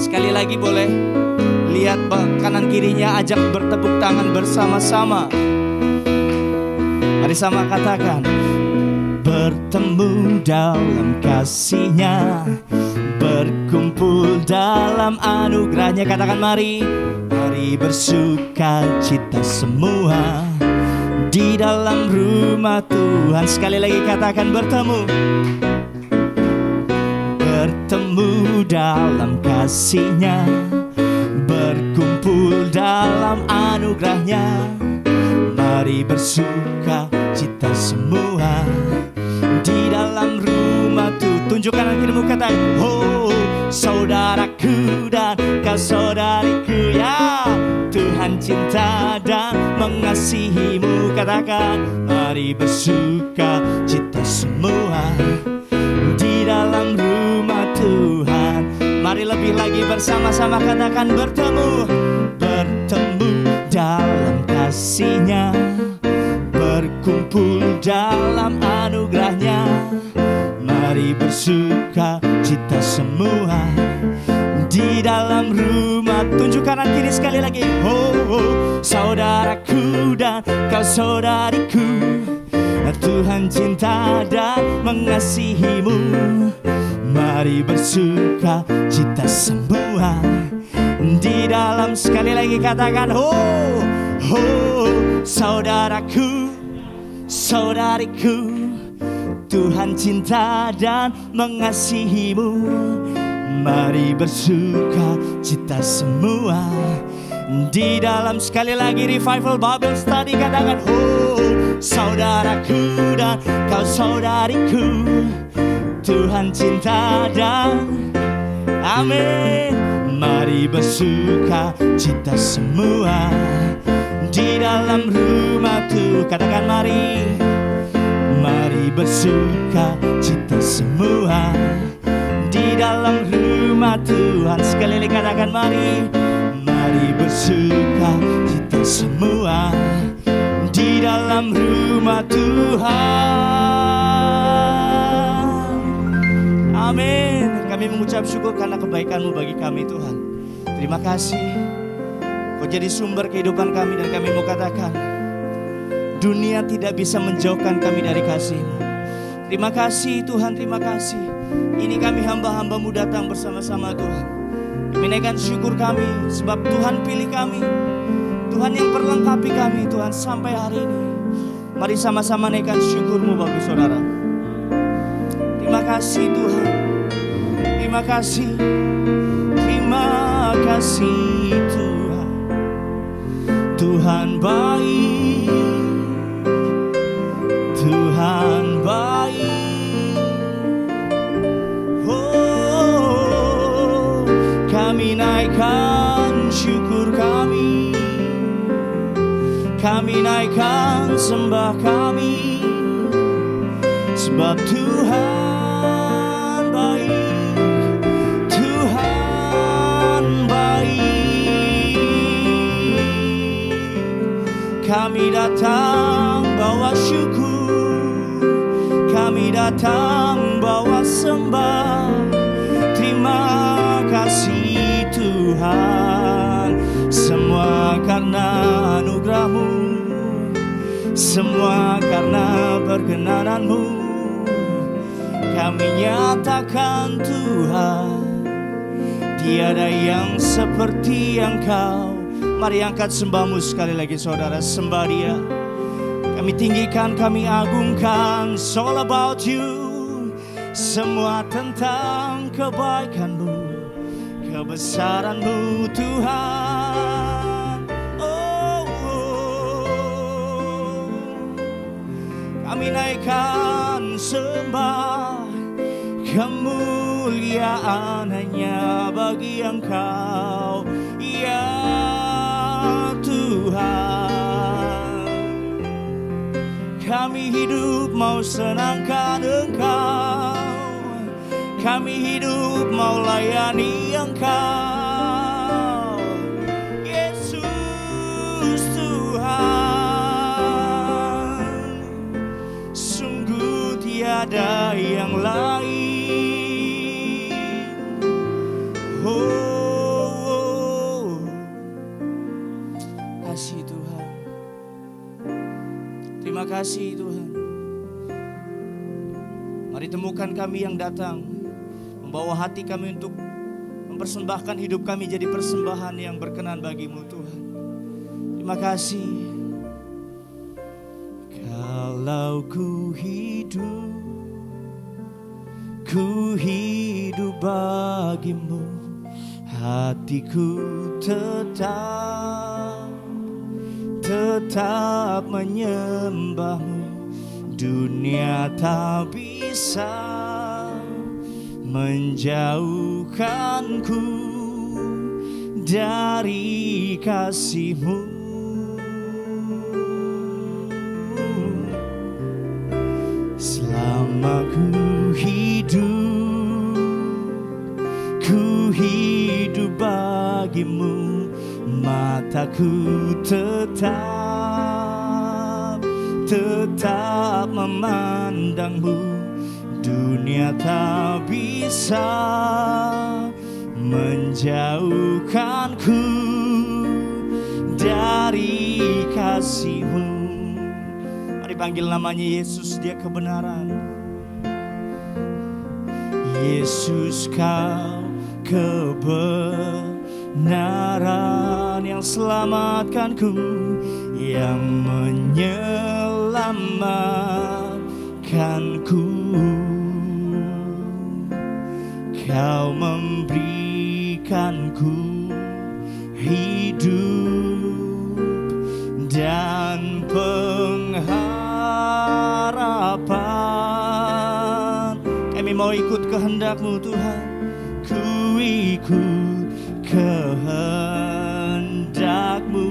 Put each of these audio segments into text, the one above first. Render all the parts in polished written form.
Sekali lagi boleh lihat kanan kirinya, ajak bertepuk tangan bersama-sama. Mari sama katakan, bertemu dalam kasih-Nya, berkumpul dalam anugerah-Nya. Katakan mari, mari bersuka cita semua di dalam rumah Tuhan. Sekali lagi katakan, bertemu dalam kasih-Nya, berkumpul dalam anugerah-Nya. Mari bersuka cita semua di dalam rumah Tuhan. Tunjukkan kanan kirimu, katakan, oh saudaraku dan kau saudariku, ya Tuhan cinta dan mengasihimu. Katakan, mari bersuka cita semua di dalam rumah Tuhan. Mari lebih lagi bersama-sama katakan, bertemu dalam kasih-Nya, berkumpul dalam anugerah-Nya. Mari bersuka cita semua di dalam rumah. Tunjuk kanan kiri sekali lagi, oh saudaraku dan kau saudariku, Tuhan cinta dan mengasihimu. Mari bersuka cita semua di dalam. Sekali lagi katakan, oh saudaraku, saudariku, Tuhan cinta dan mengasihimu. Mari bersuka cita semua di dalam. Sekali lagi Revival Bible Study, katakan, oh saudaraku dan kau saudariku, Tuhan cinta dan amin. Mari bersuka cita semua di dalam rumah Tuhan. Katakan mari, mari bersuka cita semua di dalam rumah Tuhan. Sekali lagi katakan mari, mari bersuka cita semua di dalam rumah Tuhan. Amin. Kami mengucap syukur karena kebaikan-Mu bagi kami Tuhan. Terima kasih, Kau jadi sumber kehidupan kami. Dan kami mau katakan, dunia tidak bisa menjauhkan kami dari kasih-Mu. Terima kasih Tuhan, terima kasih. Ini kami hamba-hamba-Mu datang bersama-sama Tuhan. Kami naikkan syukur kami sebab Tuhan pilih kami, Tuhan yang perlengkapi kami Tuhan sampai hari ini. Mari sama-sama naikkan syukur-Mu bagi saudara. Terima kasih Tuhan, terima kasih, terima kasih Tuhan. Tuhan baik, Tuhan baik. Oh, kami naikkan syukur kami, kami naikkan sembah kami, sebab Tuhan baik, Tuhan baik. Kami datang bawa syukur, kami datang bawa sembah. Terima kasih Tuhan, semua karena anugerah-Mu, semua karena perkenanan-Mu. Kami nyatakan Tuhan, tiada yang seperti Engkau. Mari angkat sembahmu sekali lagi saudara, sembah Dia. Kami tinggikan, kami agungkan. It's all about you. Semua tentang kebaikan-Mu, kebesaran-Mu Tuhan. Kami naikkan sembah, kemuliaan hanya bagi Engkau, ya Tuhan. Kami hidup mau senangkan Engkau, kami hidup mau layani Engkau, Yesus Tuhan. Sungguh tiada yang lain. Oh, kasih Tuhan. Mari temukan kami yang datang, membawa hati kami untuk mempersembahkan hidup kami jadi persembahan yang berkenan bagimu Tuhan. Terima kasih. Kalau ku hidup bagimu, hatiku tetap menyembahmu. Dunia tak bisa menjauhkanku dari kasih-Mu. Selama ku hidup bagimu, mataku tetap memandangmu. Dunia tak bisa menjauhkanku dari kasih-Mu. Mari panggil namanya Yesus, Dia kebenaran. Yesus, Kau kebenaran yang selamatkanku, yang menyelamatkanku. Kau memberikanku hidup dan pengharapan. Kami mau ikut kehendak-Mu Tuhan. Ku ikut kehendak-Mu,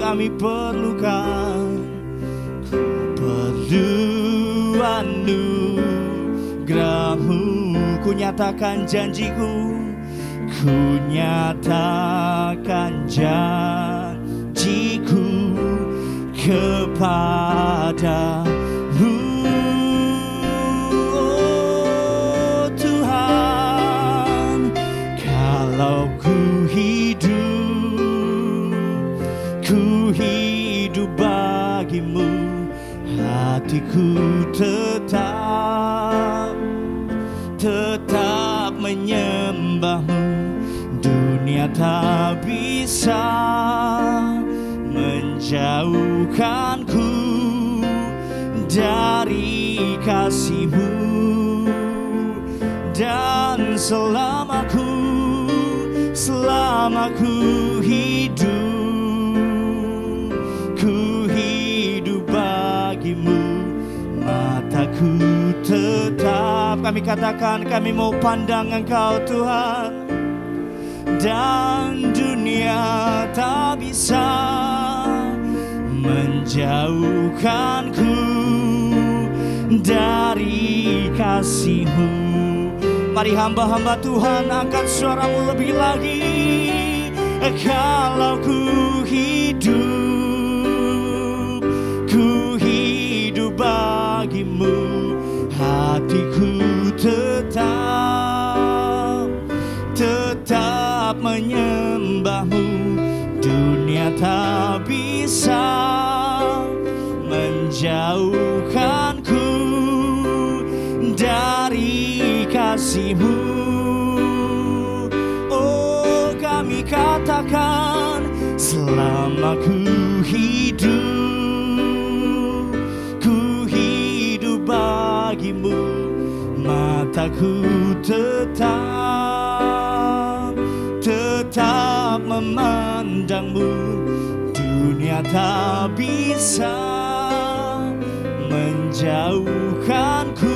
kami perlukan. Perlu anugerah-Mu, ku nyatakan janjiku, ku nyatakan janjiku kepadamu. Oh Tuhan, kalau ku hidup bagimu, hatiku tetap menyembahmu. Dunia tak bisa menjauhkanku dari kasih-Mu. Dan selama ku hidup bagimu, mataku tetap, kami katakan, kami mau pandang Engkau Tuhan. Dan dunia tak bisa menjauhkanku dari kasih-Mu. Mari hamba-hamba Tuhan angkat suaramu lebih lagi. Kalau ku hidup bagimu, hatiku tetap menyembahmu. Dunia tak bisa menjauhkanku dari kasih-Mu. Oh, kami katakan, selama ku hidup bagimu, mataku tetap memandangmu. Dunia tak bisa menjauhkanku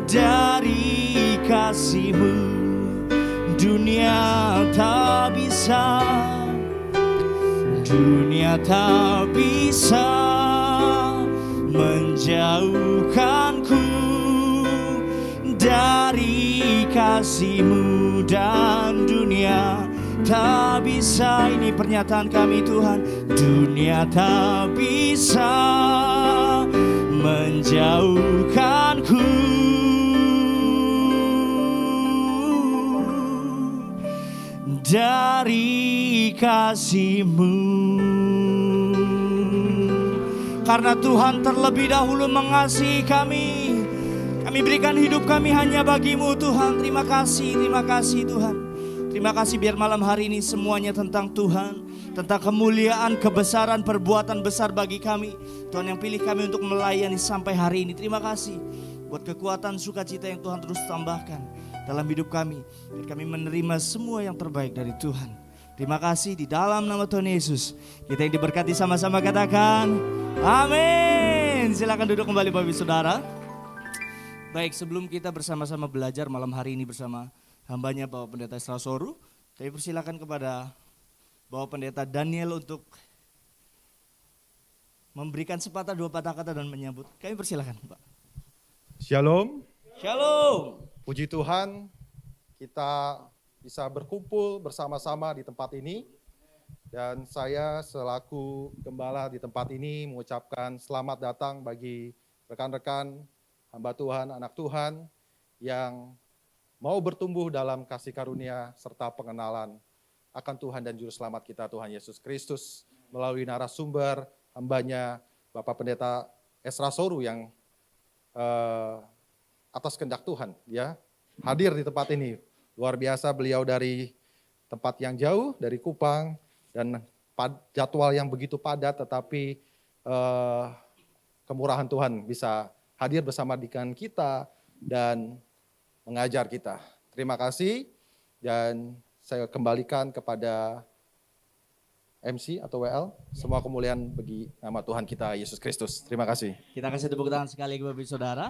dari kasih-Mu. Dunia tak bisa menjauhkanku dari kasih-Mu. Dan dunia tak bisa, ini pernyataan kami Tuhan, dunia tak bisa menjauhkanku dari kasih-Mu. Karena Tuhan terlebih dahulu mengasihi kami. Kami berikan hidup kami hanya bagi-Mu Tuhan. Terima kasih Tuhan. Terima kasih biar malam hari ini semuanya tentang Tuhan. Tentang kemuliaan, kebesaran, perbuatan besar bagi kami. Tuhan yang pilih kami untuk melayani sampai hari ini. Terima kasih buat kekuatan sukacita yang Tuhan terus tambahkan dalam hidup kami. Biar kami menerima semua yang terbaik dari Tuhan. Terima kasih di dalam nama Tuhan Yesus. Kita yang diberkati sama-sama katakan amin. Silakan duduk kembali Bapak Ibu Saudara. Baik, sebelum kita bersama-sama belajar malam hari ini bersama hambanya Bapak Pendeta Esra Soru, kami persilakan kepada Bapak Pendeta Daniel untuk memberikan sepatah dua patah kata dan menyambut. Kami persilakan Pak. Shalom. Shalom. Puji Tuhan, kita bisa berkumpul bersama-sama di tempat ini. Dan saya selaku gembala di tempat ini mengucapkan selamat datang bagi rekan-rekan hamba Tuhan, anak Tuhan yang mau bertumbuh dalam kasih karunia serta pengenalan akan Tuhan dan Juru Selamat kita Tuhan Yesus Kristus melalui narasumber hambanya Bapak Pendeta Esra Soru yang atas kehendak Tuhan ya hadir di tempat ini. Luar biasa beliau dari tempat yang jauh, dari Kupang dan jadwal yang begitu padat tetapi kemurahan Tuhan bisa hadir bersama dengan kita dan mengajar kita. Terima kasih dan saya kembalikan kepada MC atau WL. Semua kemuliaan bagi nama Tuhan kita Yesus Kristus. Terima kasih. Kita kasih tepuk tangan sekali kepada Bapak Saudara.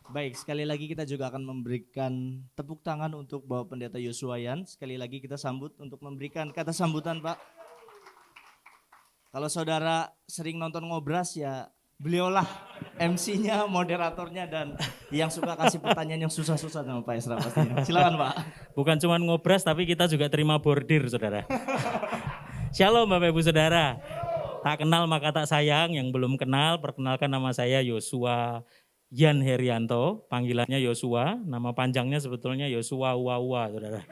Baik, sekali lagi kita juga akan memberikan tepuk tangan untuk Bapak Pendeta Yosuayan. Sekali lagi kita sambut untuk memberikan kata sambutan Pak. Kalau saudara sering nonton Ngobras ya beliaulah MC-nya, moderatornya dan yang suka kasih pertanyaan yang susah-susah sama Pak Esra pastinya. Silakan Pak. Bukan cuma Ngobras tapi kita juga terima bordir saudara. Shalom Bapak Ibu Saudara. Tak kenal maka tak sayang, yang belum kenal perkenalkan nama saya Yosua Yan Herianto, panggilannya Yosua, nama panjangnya sebetulnya Yosua Uwa saudara.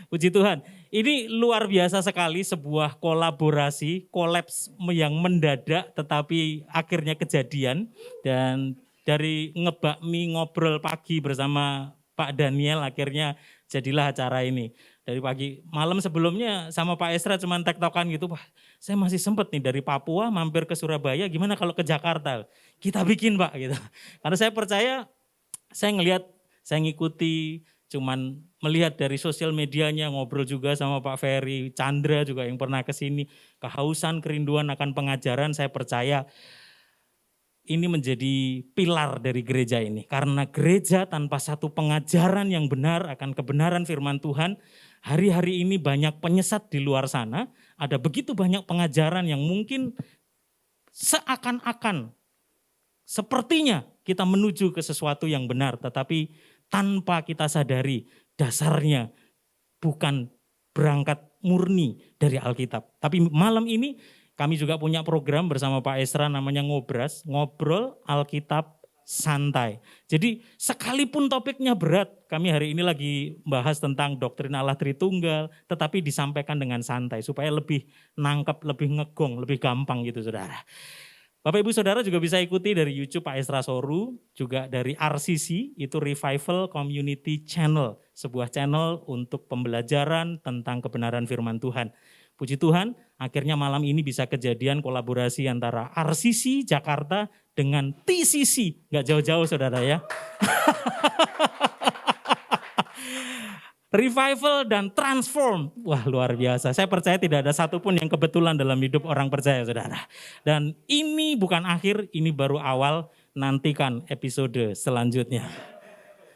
Puji Tuhan, ini luar biasa sekali sebuah kolaborasi, kolaps yang mendadak tetapi akhirnya kejadian. Dan dari ngebakmi ngobrol pagi bersama Pak Daniel akhirnya jadilah acara ini. Dari pagi, malam sebelumnya sama Pak Esra cuman tektokan gitu, Pak saya masih sempet nih dari Papua mampir ke Surabaya, gimana kalau ke Jakarta? Kita bikin Pak gitu. Karena saya percaya, saya ngelihat, saya ngikuti, cuman melihat dari sosial medianya, ngobrol juga sama Pak Ferry, Chandra juga yang pernah ke sini, kehausan, kerinduan akan pengajaran, saya percaya ini menjadi pilar dari gereja ini. Karena gereja tanpa satu pengajaran yang benar akan kebenaran firman Tuhan, hari-hari ini banyak penyesat di luar sana, ada begitu banyak pengajaran yang mungkin seakan-akan, sepertinya kita menuju ke sesuatu yang benar, tetapi tanpa kita sadari dasarnya bukan berangkat murni dari Alkitab. Tapi malam ini kami juga punya program bersama Pak Esra namanya Ngobras, Ngobrol Alkitab Santai. Jadi sekalipun topiknya berat, kami hari ini lagi bahas tentang doktrin Allah Tritunggal, tetapi disampaikan dengan santai supaya lebih nangkep, lebih ngegong, lebih gampang gitu saudara. Bapak Ibu Saudara juga bisa ikuti dari YouTube Pak Esra Soru, juga dari RCC, itu Revival Community Channel, sebuah channel untuk pembelajaran tentang kebenaran firman Tuhan. Puji Tuhan, akhirnya malam ini bisa kejadian kolaborasi antara RCC Jakarta dengan TCC, nggak jauh-jauh saudara ya. Revival dan transform, wah luar biasa. Saya percaya tidak ada satupun yang kebetulan dalam hidup orang percaya saudara. Dan ini bukan akhir, ini baru awal, nantikan episode selanjutnya.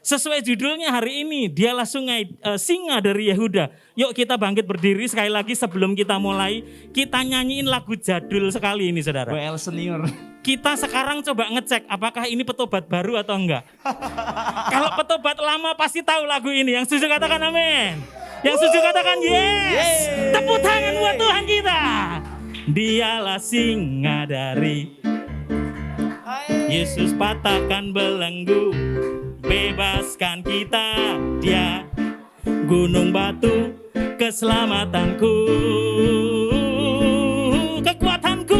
Sesuai judulnya hari ini, dialah sungai singa dari Yehuda. Yuk kita bangkit berdiri sekali lagi sebelum kita mulai. Kita nyanyiin lagu jadul sekali ini saudara. WL senior. Kita sekarang coba ngecek apakah ini petobat baru atau enggak. Kalau petobat lama pasti tahu lagu ini. Yang setuju katakan amin. Yang setuju katakan yes. Tepuk tangan buat Tuhan kita. Dialah singa dari Yesus, patahkan belenggu, bebaskan kita, dia gunung batu keselamatanku, kekuatanku,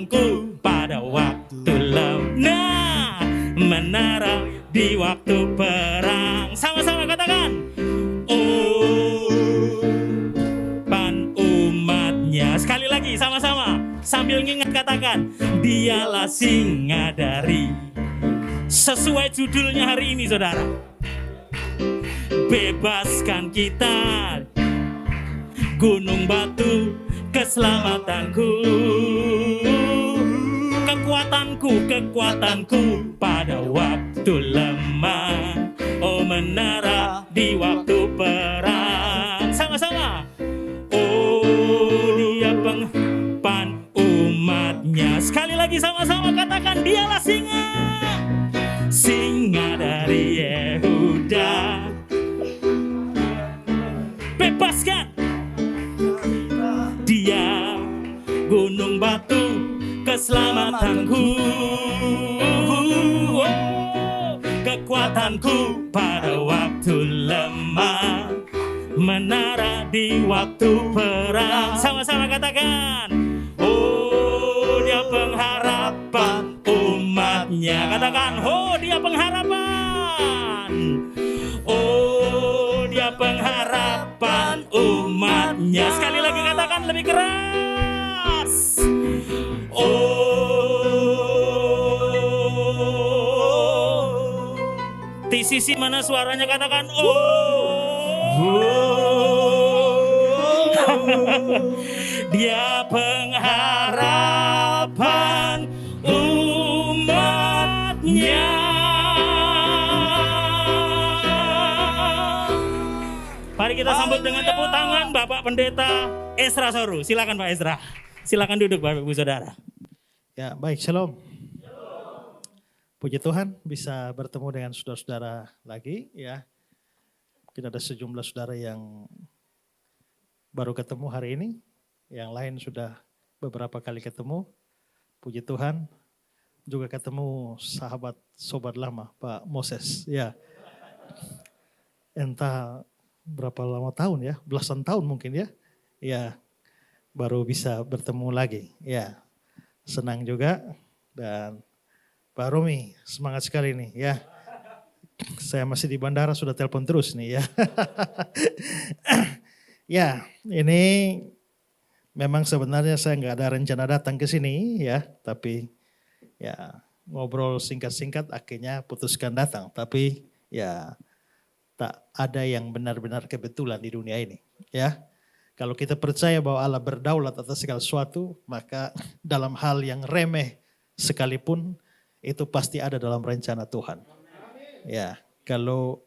datangku pada waktu lemah, menara di waktu perang. Sama-sama katakan, oh pan umatnya. Sekali lagi sama-sama sambil ngingat katakan, dialah singa dari. Sesuai judulnya hari ini saudara, bebaskan kita gunung batu, keselamatanku, kekuatanku pada waktu lemah, oh menara di waktu perang. Sama-sama, oh dia pengpan umatnya. Sekali lagi sama-sama katakan, dialah singa dari Yehuda. Bebaskan dia gunung batu, keselamatanku, oh, kekuatanku pada waktu lemah, menara di waktu perang. Sama-sama katakan, oh dia pengharapan umatnya. Katakan, oh dia pengharapan, oh dia pengharapan umatnya. Sekali lagi katakan lebih keras, oh. Di sisi mana suaranya katakan, dia pengharapan umatnya. Mari kita sambut dengan tepuk tangan Bapak Pendeta Ezra Soru. Silakan Pak Ezra. Silakan duduk Bapak Ibu Saudara. Ya, baik, shalom. Puji Tuhan bisa bertemu dengan saudara-saudara lagi ya. Mungkin ada sejumlah saudara yang baru ketemu hari ini, yang lain sudah beberapa kali ketemu. Puji Tuhan, juga ketemu sahabat sobat lama Pak Moses ya. Entah berapa lama tahun ya, belasan tahun mungkin ya. Ya, baru bisa bertemu lagi ya. Senang juga. Dan Pak Romi semangat sekali nih ya. Saya masih di bandara sudah telepon terus nih ya. Ya, ini memang sebenarnya saya nggak ada rencana datang ke sini ya, tapi ya ngobrol singkat-singkat akhirnya putuskan datang. Tapi ya tak ada yang benar-benar kebetulan di dunia ini ya. Kalau kita percaya bahwa Allah berdaulat atas segala sesuatu, maka dalam hal yang remeh sekalipun itu pasti ada dalam rencana Tuhan. Ya, kalau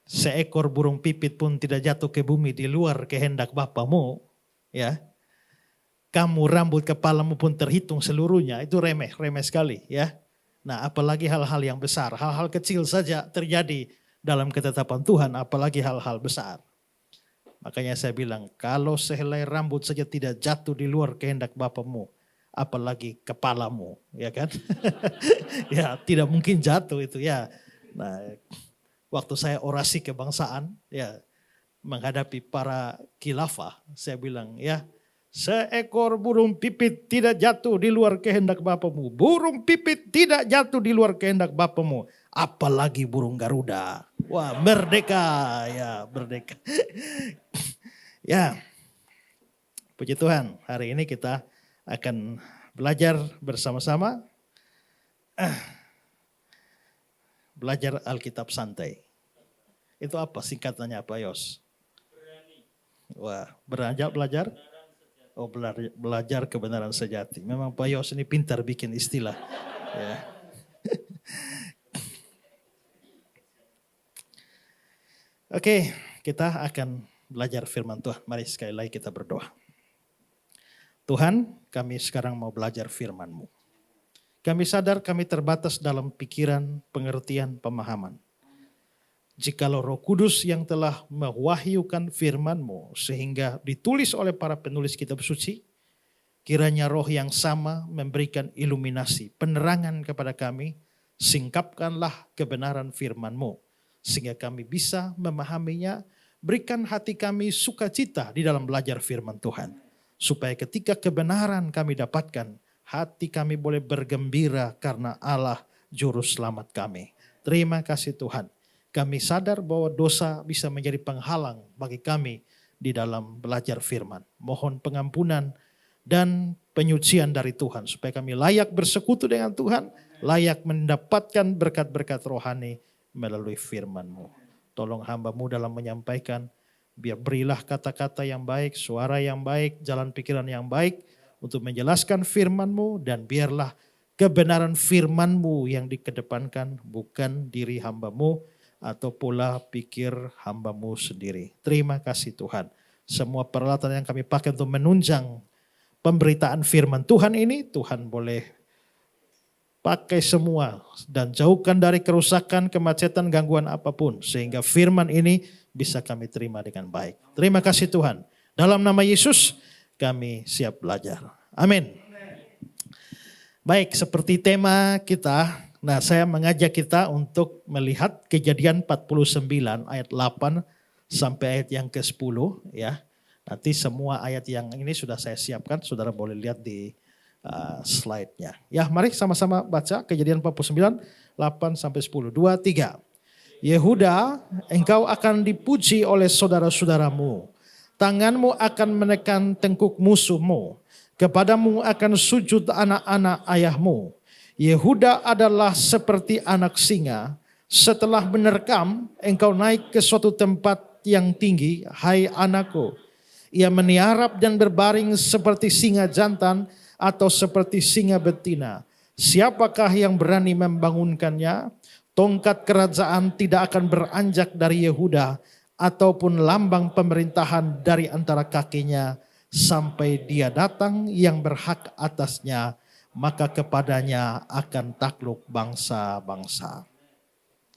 seekor burung pipit pun tidak jatuh ke bumi di luar kehendak Bapamu, ya. Kamu rambut kepalamu pun terhitung seluruhnya, itu remeh sekali, ya. Nah, apalagi hal-hal yang besar, hal-hal kecil saja terjadi dalam ketetapan Tuhan, apalagi hal-hal besar. Makanya saya bilang, kalau sehelai rambut saja tidak jatuh di luar kehendak Bapamu, apalagi kepalamu, ya kan? Ya, tidak mungkin jatuh itu ya. Nah, waktu saya orasi kebangsaan, ya, menghadapi para khilafah, saya bilang, ya, seekor burung pipit tidak jatuh di luar kehendak Bapamu. Burung pipit tidak jatuh di luar kehendak Bapamu. Apalagi burung Garuda. Wah, merdeka, ya, merdeka. Ya, puji Tuhan, hari ini kita akan belajar bersama-sama. Belajar Alkitab santai. Itu apa singkatannya Pak Yos? Wah, belajar? Oh, belajar kebenaran sejati. Memang Pak Yos ini pintar bikin istilah. Ya. Oke, kita akan belajar firman Tuhan. Mari sekali lagi kita berdoa. Tuhan, kami sekarang mau belajar firman-Mu. Kami sadar kami terbatas dalam pikiran, pengertian, pemahaman. Jikalau Roh Kudus yang telah mewahyukan firman-Mu sehingga ditulis oleh para penulis kitab suci, kiranya Roh yang sama memberikan iluminasi, penerangan kepada kami, singkapkanlah kebenaran firman-Mu sehingga kami bisa memahaminya, berikan hati kami sukacita di dalam belajar firman Tuhan. supaya ketika kebenaran kami dapatkan, hati kami boleh bergembira karena Allah Juru Selamat kami. Terima kasih Tuhan. Kami sadar bahwa dosa bisa menjadi penghalang bagi kami di dalam belajar firman. Mohon pengampunan dan penyucian dari Tuhan supaya kami layak bersekutu dengan Tuhan, layak mendapatkan berkat-berkat rohani melalui firman-Mu. Tolong hamba-Mu dalam menyampaikan, biar berilah kata-kata yang baik, suara yang baik, jalan pikiran yang baik untuk menjelaskan firman-Mu, dan biarlah kebenaran firman-Mu yang dikedepankan, bukan diri hamba-Mu atau pula pikir hamba-Mu sendiri. Terima kasih Tuhan. Semua peralatan yang kami pakai untuk menunjang pemberitaan firman Tuhan ini, Tuhan boleh pakai semua dan jauhkan dari kerusakan, kemacetan, gangguan apapun. Sehingga firman ini bisa kami terima dengan baik. Terima kasih Tuhan. Dalam nama Yesus kami siap belajar. Amin. Baik, seperti tema kita, nah saya mengajak kita untuk melihat Kejadian 49 ayat 8 sampai ayat yang ke-10 ya. Nanti semua ayat yang ini sudah saya siapkan, saudara boleh lihat di slide-nya. Ya, mari sama-sama baca Kejadian 49, 8 sampai 10. 2, 3. Yehuda, engkau akan dipuji oleh saudara-saudaramu. Tanganmu akan menekan tengkuk musuhmu. Kepadamu akan sujud anak-anak ayahmu. Yehuda adalah seperti anak singa. Setelah menerkam, engkau naik ke suatu tempat yang tinggi, hai anakku. Ia meniarap dan berbaring seperti singa jantan atau seperti singa betina. Siapakah yang berani membangunkannya? Tongkat kerajaan tidak akan beranjak dari Yehuda, ataupun lambang pemerintahan dari antara kakinya, sampai dia datang yang berhak atasnya, maka kepadanya akan takluk bangsa-bangsa.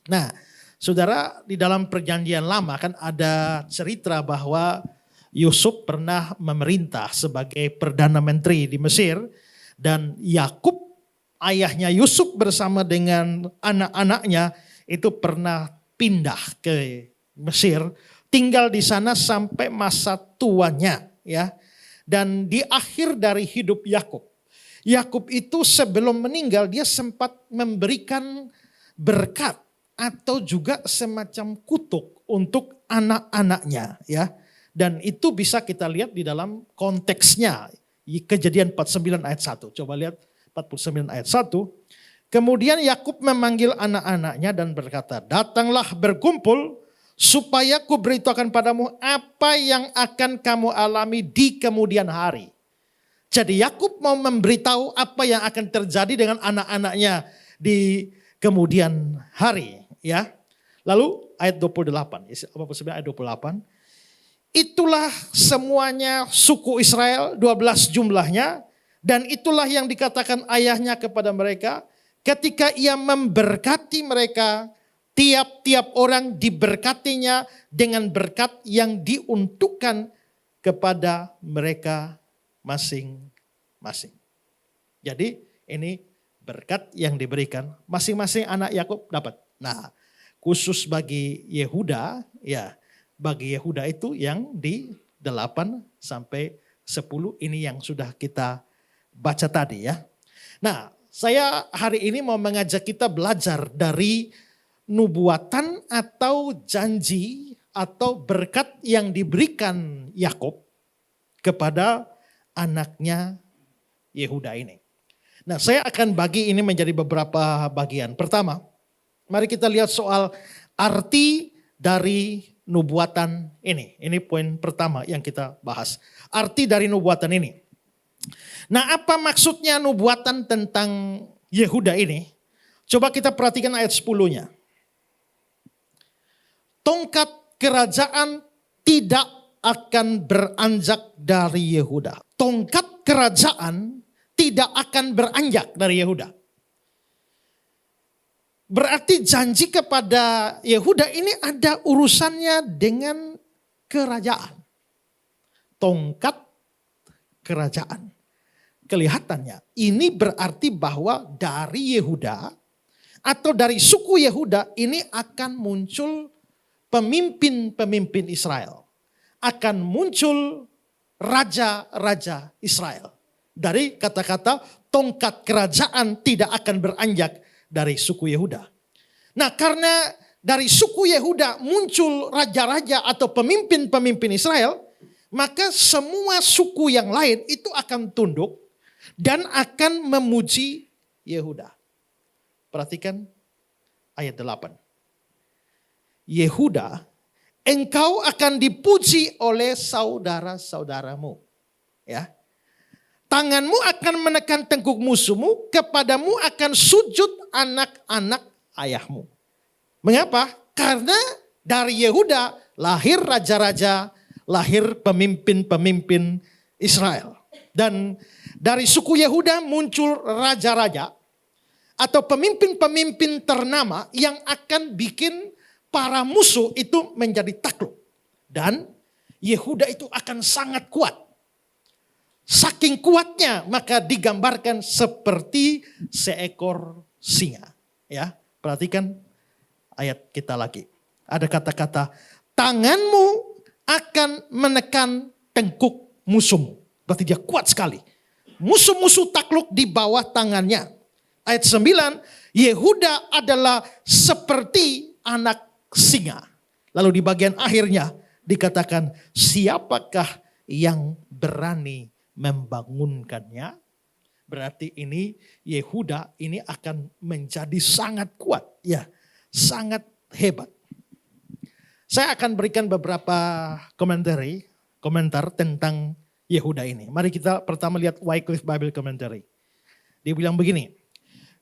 Nah, saudara, di dalam perjanjian lama kan ada cerita bahwa Yusuf pernah memerintah sebagai Perdana Menteri di Mesir, dan Yakub ayahnya Yusuf bersama dengan anak-anaknya itu pernah pindah ke Mesir, tinggal di sana sampai masa tuanya ya. Dan di akhir dari hidup Yakub, Yakub itu sebelum meninggal dia sempat memberikan berkat atau juga semacam kutuk untuk anak-anaknya ya. Dan itu bisa kita lihat di dalam konteksnya. Kejadian 49 ayat 1. Coba lihat 49 ayat 1. Kemudian Yakub memanggil anak-anaknya dan berkata, datanglah berkumpul supaya ku beritahukan padamu apa yang akan kamu alami di kemudian hari. Jadi Yakub mau memberitahu apa yang akan terjadi dengan anak-anaknya di kemudian hari. Ya. Lalu ayat 28. 49 ayat 28. Itulah semuanya suku Israel, 12 jumlahnya. Dan itulah yang dikatakan ayahnya kepada mereka. Ketika ia memberkati mereka, tiap-tiap orang diberkatinya dengan berkat yang diuntukkan kepada mereka masing-masing. Jadi ini berkat yang diberikan, masing-masing anak Yakub dapat. Nah, khusus bagi Yehuda, ya. Bagi Yehuda itu yang di 8 sampai 10 ini yang sudah kita baca tadi ya. Nah, saya hari ini mau mengajak kita belajar dari nubuatan atau janji atau berkat yang diberikan Yakub kepada anaknya Yehuda ini. Nah, saya akan bagi ini menjadi beberapa bagian. Pertama, mari kita lihat soal arti dari nubuatan ini. Ini poin pertama yang kita bahas. Arti dari nubuatan ini. Nah, apa maksudnya nubuatan tentang Yehuda ini? Coba kita perhatikan ayat 10-nya. Tongkat kerajaan tidak akan beranjak dari Yehuda. Tongkat kerajaan tidak akan beranjak dari Yehuda. Berarti janji kepada Yehuda ini ada urusannya dengan kerajaan. Tongkat kerajaan. Kelihatannya ini berarti bahwa dari Yehuda atau dari suku Yehuda ini akan muncul pemimpin-pemimpin Israel. Akan muncul raja-raja Israel. Dari kata-kata tongkat kerajaan tidak akan beranjak dari suku Yehuda. Nah, karena dari suku Yehuda muncul raja-raja atau pemimpin-pemimpin Israel, maka semua suku yang lain itu akan tunduk dan akan memuji Yehuda. Perhatikan ayat 8. Yehuda, engkau akan dipuji oleh saudara-saudaramu. Ya. Tanganmu akan menekan tengkuk musuhmu, kepadamu akan sujud anak-anak ayahmu. Mengapa? Karena dari Yehuda lahir raja-raja, lahir pemimpin-pemimpin Israel. Dan dari suku Yehuda muncul raja-raja atau pemimpin-pemimpin ternama yang akan bikin para musuh itu menjadi takluk. Dan Yehuda itu akan sangat kuat. Saking kuatnya maka digambarkan seperti seekor singa. Ya, perhatikan ayat kita lagi. Ada kata-kata, tanganmu akan menekan tengkuk musuhmu. Berarti dia kuat sekali. Musuh-musuh takluk di bawah tangannya. Ayat 9, Yehuda adalah seperti anak singa. Lalu di bagian akhirnya dikatakan, siapakah yang berani membangunkannya? Berarti ini Yehuda ini akan menjadi sangat kuat. Ya, sangat hebat. Saya akan berikan beberapa komentar tentang Yehuda ini. Mari kita pertama lihat Wycliffe Bible Commentary. Dia bilang begini,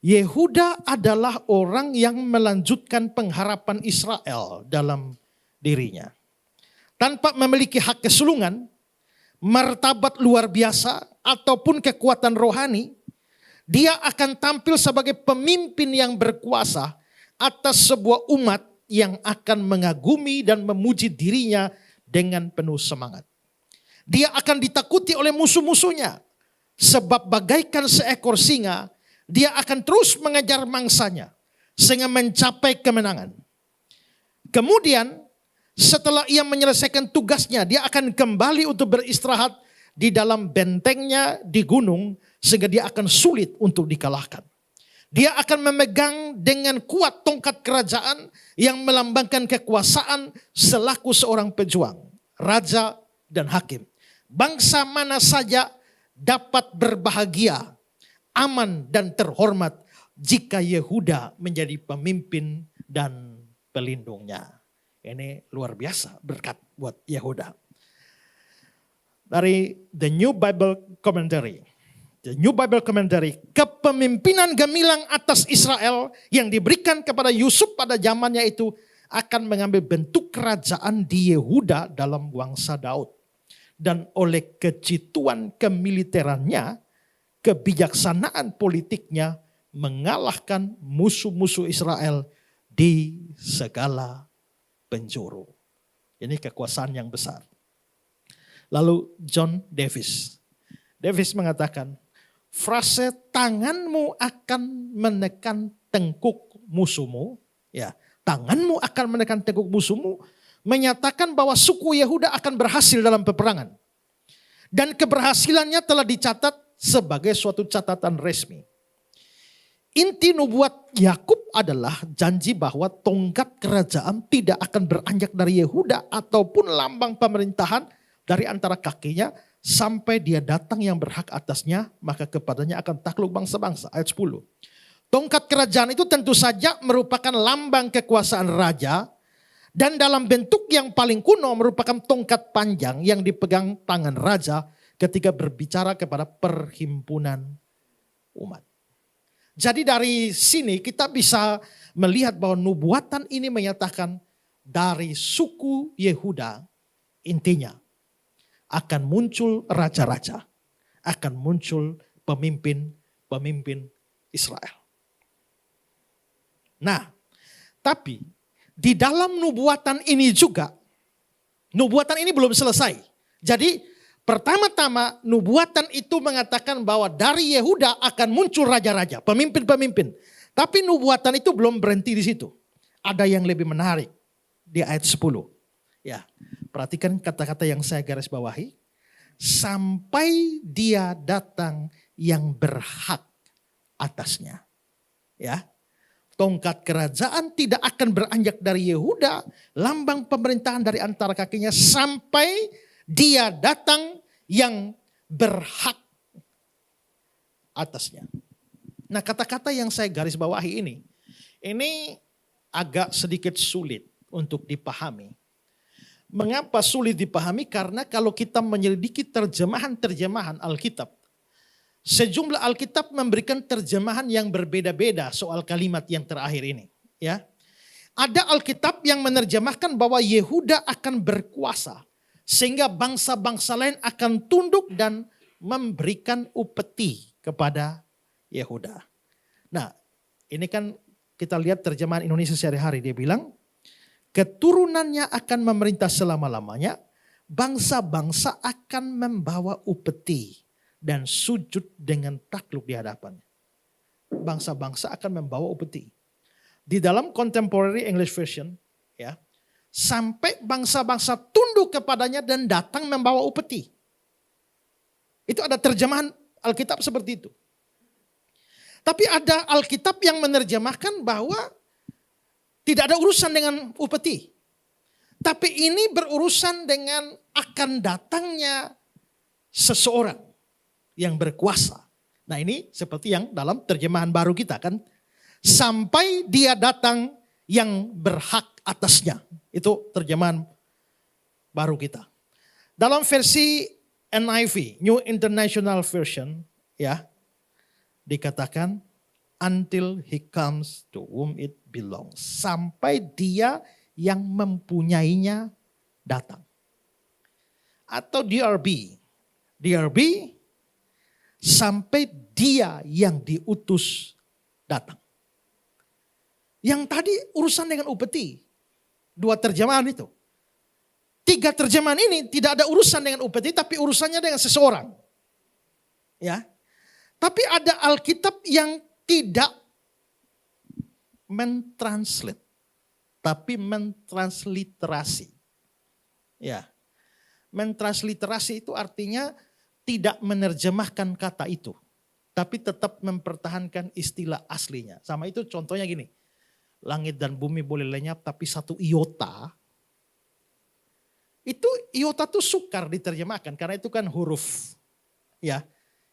Yehuda adalah orang yang melanjutkan pengharapan Israel dalam dirinya. Tanpa memiliki hak kesulungan, martabat luar biasa, ataupun kekuatan rohani, dia akan tampil sebagai pemimpin yang berkuasa atas sebuah umat yang akan mengagumi dan memuji dirinya dengan penuh semangat. Dia akan ditakuti oleh musuh-musuhnya, sebab bagaikan seekor singa, dia akan terus mengejar mangsanya sehingga mencapai kemenangan. Kemudian setelah ia menyelesaikan tugasnya, dia akan kembali untuk beristirahat di dalam bentengnya di gunung sehingga dia akan sulit untuk dikalahkan. Dia akan memegang dengan kuat tongkat kerajaan yang melambangkan kekuasaan selaku seorang pejuang, raja dan hakim. Bangsa mana saja dapat berbahagia, aman dan terhormat jika Yehuda menjadi pemimpin dan pelindungnya. Ini luar biasa berkat buat Yehuda. Dari The New Bible Commentary. The New Bible Commentary. Kepemimpinan gemilang atas Israel yang diberikan kepada Yusuf pada zamannya itu akan mengambil bentuk kerajaan di Yehuda dalam bangsa Daud. Dan oleh kejituan kemiliterannya, kebijaksanaan politiknya mengalahkan musuh-musuh Israel di segala penjuru. Ini kekuasaan yang besar. Lalu John Davis. Davis mengatakan, frase tanganmu akan menekan tengkuk musuhmu. Ya, tanganmu akan menekan tengkuk musuhmu. Menyatakan bahwa suku Yehuda akan berhasil dalam peperangan. Dan keberhasilannya telah dicatat sebagai suatu catatan resmi. Inti nubuat Yakub adalah janji bahwa tongkat kerajaan tidak akan beranjak dari Yehuda ataupun lambang pemerintahan dari antara kakinya sampai dia datang yang berhak atasnya, maka kepadanya akan takluk bangsa-bangsa. Ayat 10. Tongkat kerajaan itu tentu saja merupakan lambang kekuasaan raja dan dalam bentuk yang paling kuno merupakan tongkat panjang yang dipegang tangan raja ketika berbicara kepada perhimpunan umat. Jadi dari sini kita bisa melihat bahwa nubuatan ini menyatakan dari suku Yehuda intinya akan muncul raja-raja, akan muncul pemimpin-pemimpin Israel. Nah, tapi di dalam nubuatan ini juga, nubuatan ini belum selesai. Jadi pertama-tama nubuatan itu mengatakan bahwa dari Yehuda akan muncul raja-raja, pemimpin-pemimpin. Tapi nubuatan itu belum berhenti di situ. Ada yang lebih menarik di ayat 10. Ya, perhatikan kata-kata yang saya garis bawahi. sampai dia datang yang berhak atasnya. Ya. Tongkat kerajaan tidak akan beranjak dari Yehuda, lambang pemerintahan dari antara kakinya sampai dia datang yang berhak atasnya. Nah, kata-kata yang saya garis bawahi ini agak sedikit sulit untuk dipahami. Mengapa sulit dipahami? Karena kalau kita menyelidiki terjemahan-terjemahan Alkitab, sejumlah Alkitab memberikan terjemahan yang berbeda-beda soal kalimat yang terakhir ini. Ya, ada Alkitab yang menerjemahkan bahwa Yehuda akan berkuasa sehingga bangsa-bangsa lain akan tunduk dan memberikan upeti kepada Yehuda. Nah, ini kan kita lihat terjemahan Indonesia sehari-hari. Dia bilang, keturunannya akan memerintah selama-lamanya, bangsa-bangsa akan membawa upeti dan sujud dengan takluk di hadapannya. Bangsa-bangsa akan membawa upeti. Di dalam Contemporary English Version, ya, sampai bangsa-bangsa tunduk kepadanya dan datang membawa upeti. Itu ada terjemahan Alkitab seperti itu. Tapi ada Alkitab yang menerjemahkan bahwa tidak ada urusan dengan upeti. Tapi ini berurusan dengan akan datangnya seseorang yang berkuasa. Nah, ini seperti yang dalam terjemahan baru kita kan. Sampai dia datang yang berhak atasnya. Itu terjemahan baru kita. Dalam versi NIV, New International Version, ya, dikatakan until he comes to whom it belongs. Sampai dia yang mempunyainya datang. Atau DRB. DRB sampai dia yang diutus datang. Yang tadi urusan dengan upeti. 2 terjemahan itu. 3 terjemahan ini tidak ada urusan dengan upeti, tapi urusannya dengan seseorang. Ya. Tapi ada Alkitab yang tidak mentranslate, tapi mentransliterasi. Ya. Mentransliterasi itu artinya tidak menerjemahkan kata itu, tapi tetap mempertahankan istilah aslinya. Sama itu contohnya gini, langit dan bumi boleh lenyap, tapi satu iota, itu iota tuh sukar diterjemahkan, karena itu kan huruf, ya.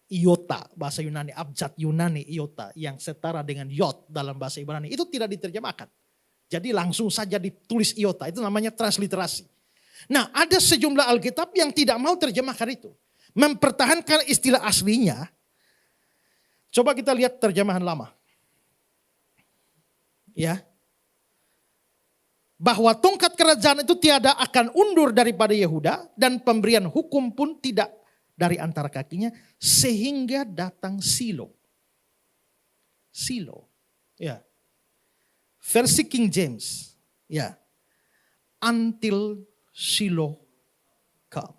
Iota, bahasa Yunani, abjad Yunani iota yang setara dengan yod dalam bahasa Ibrani, itu tidak diterjemahkan. Jadi langsung saja ditulis iota, itu namanya transliterasi. Nah, ada sejumlah Alkitab yang tidak mau terjemahkan itu. Mempertahankan istilah aslinya. Coba kita lihat terjemahan lama. Ya. Bahwa tongkat kerajaan itu tiada akan undur daripada Yehuda dan pemberian hukum pun tidak dari antara kakinya sehingga datang Silo. Silo. Ya. Versi King James. Ya. Until Silo come.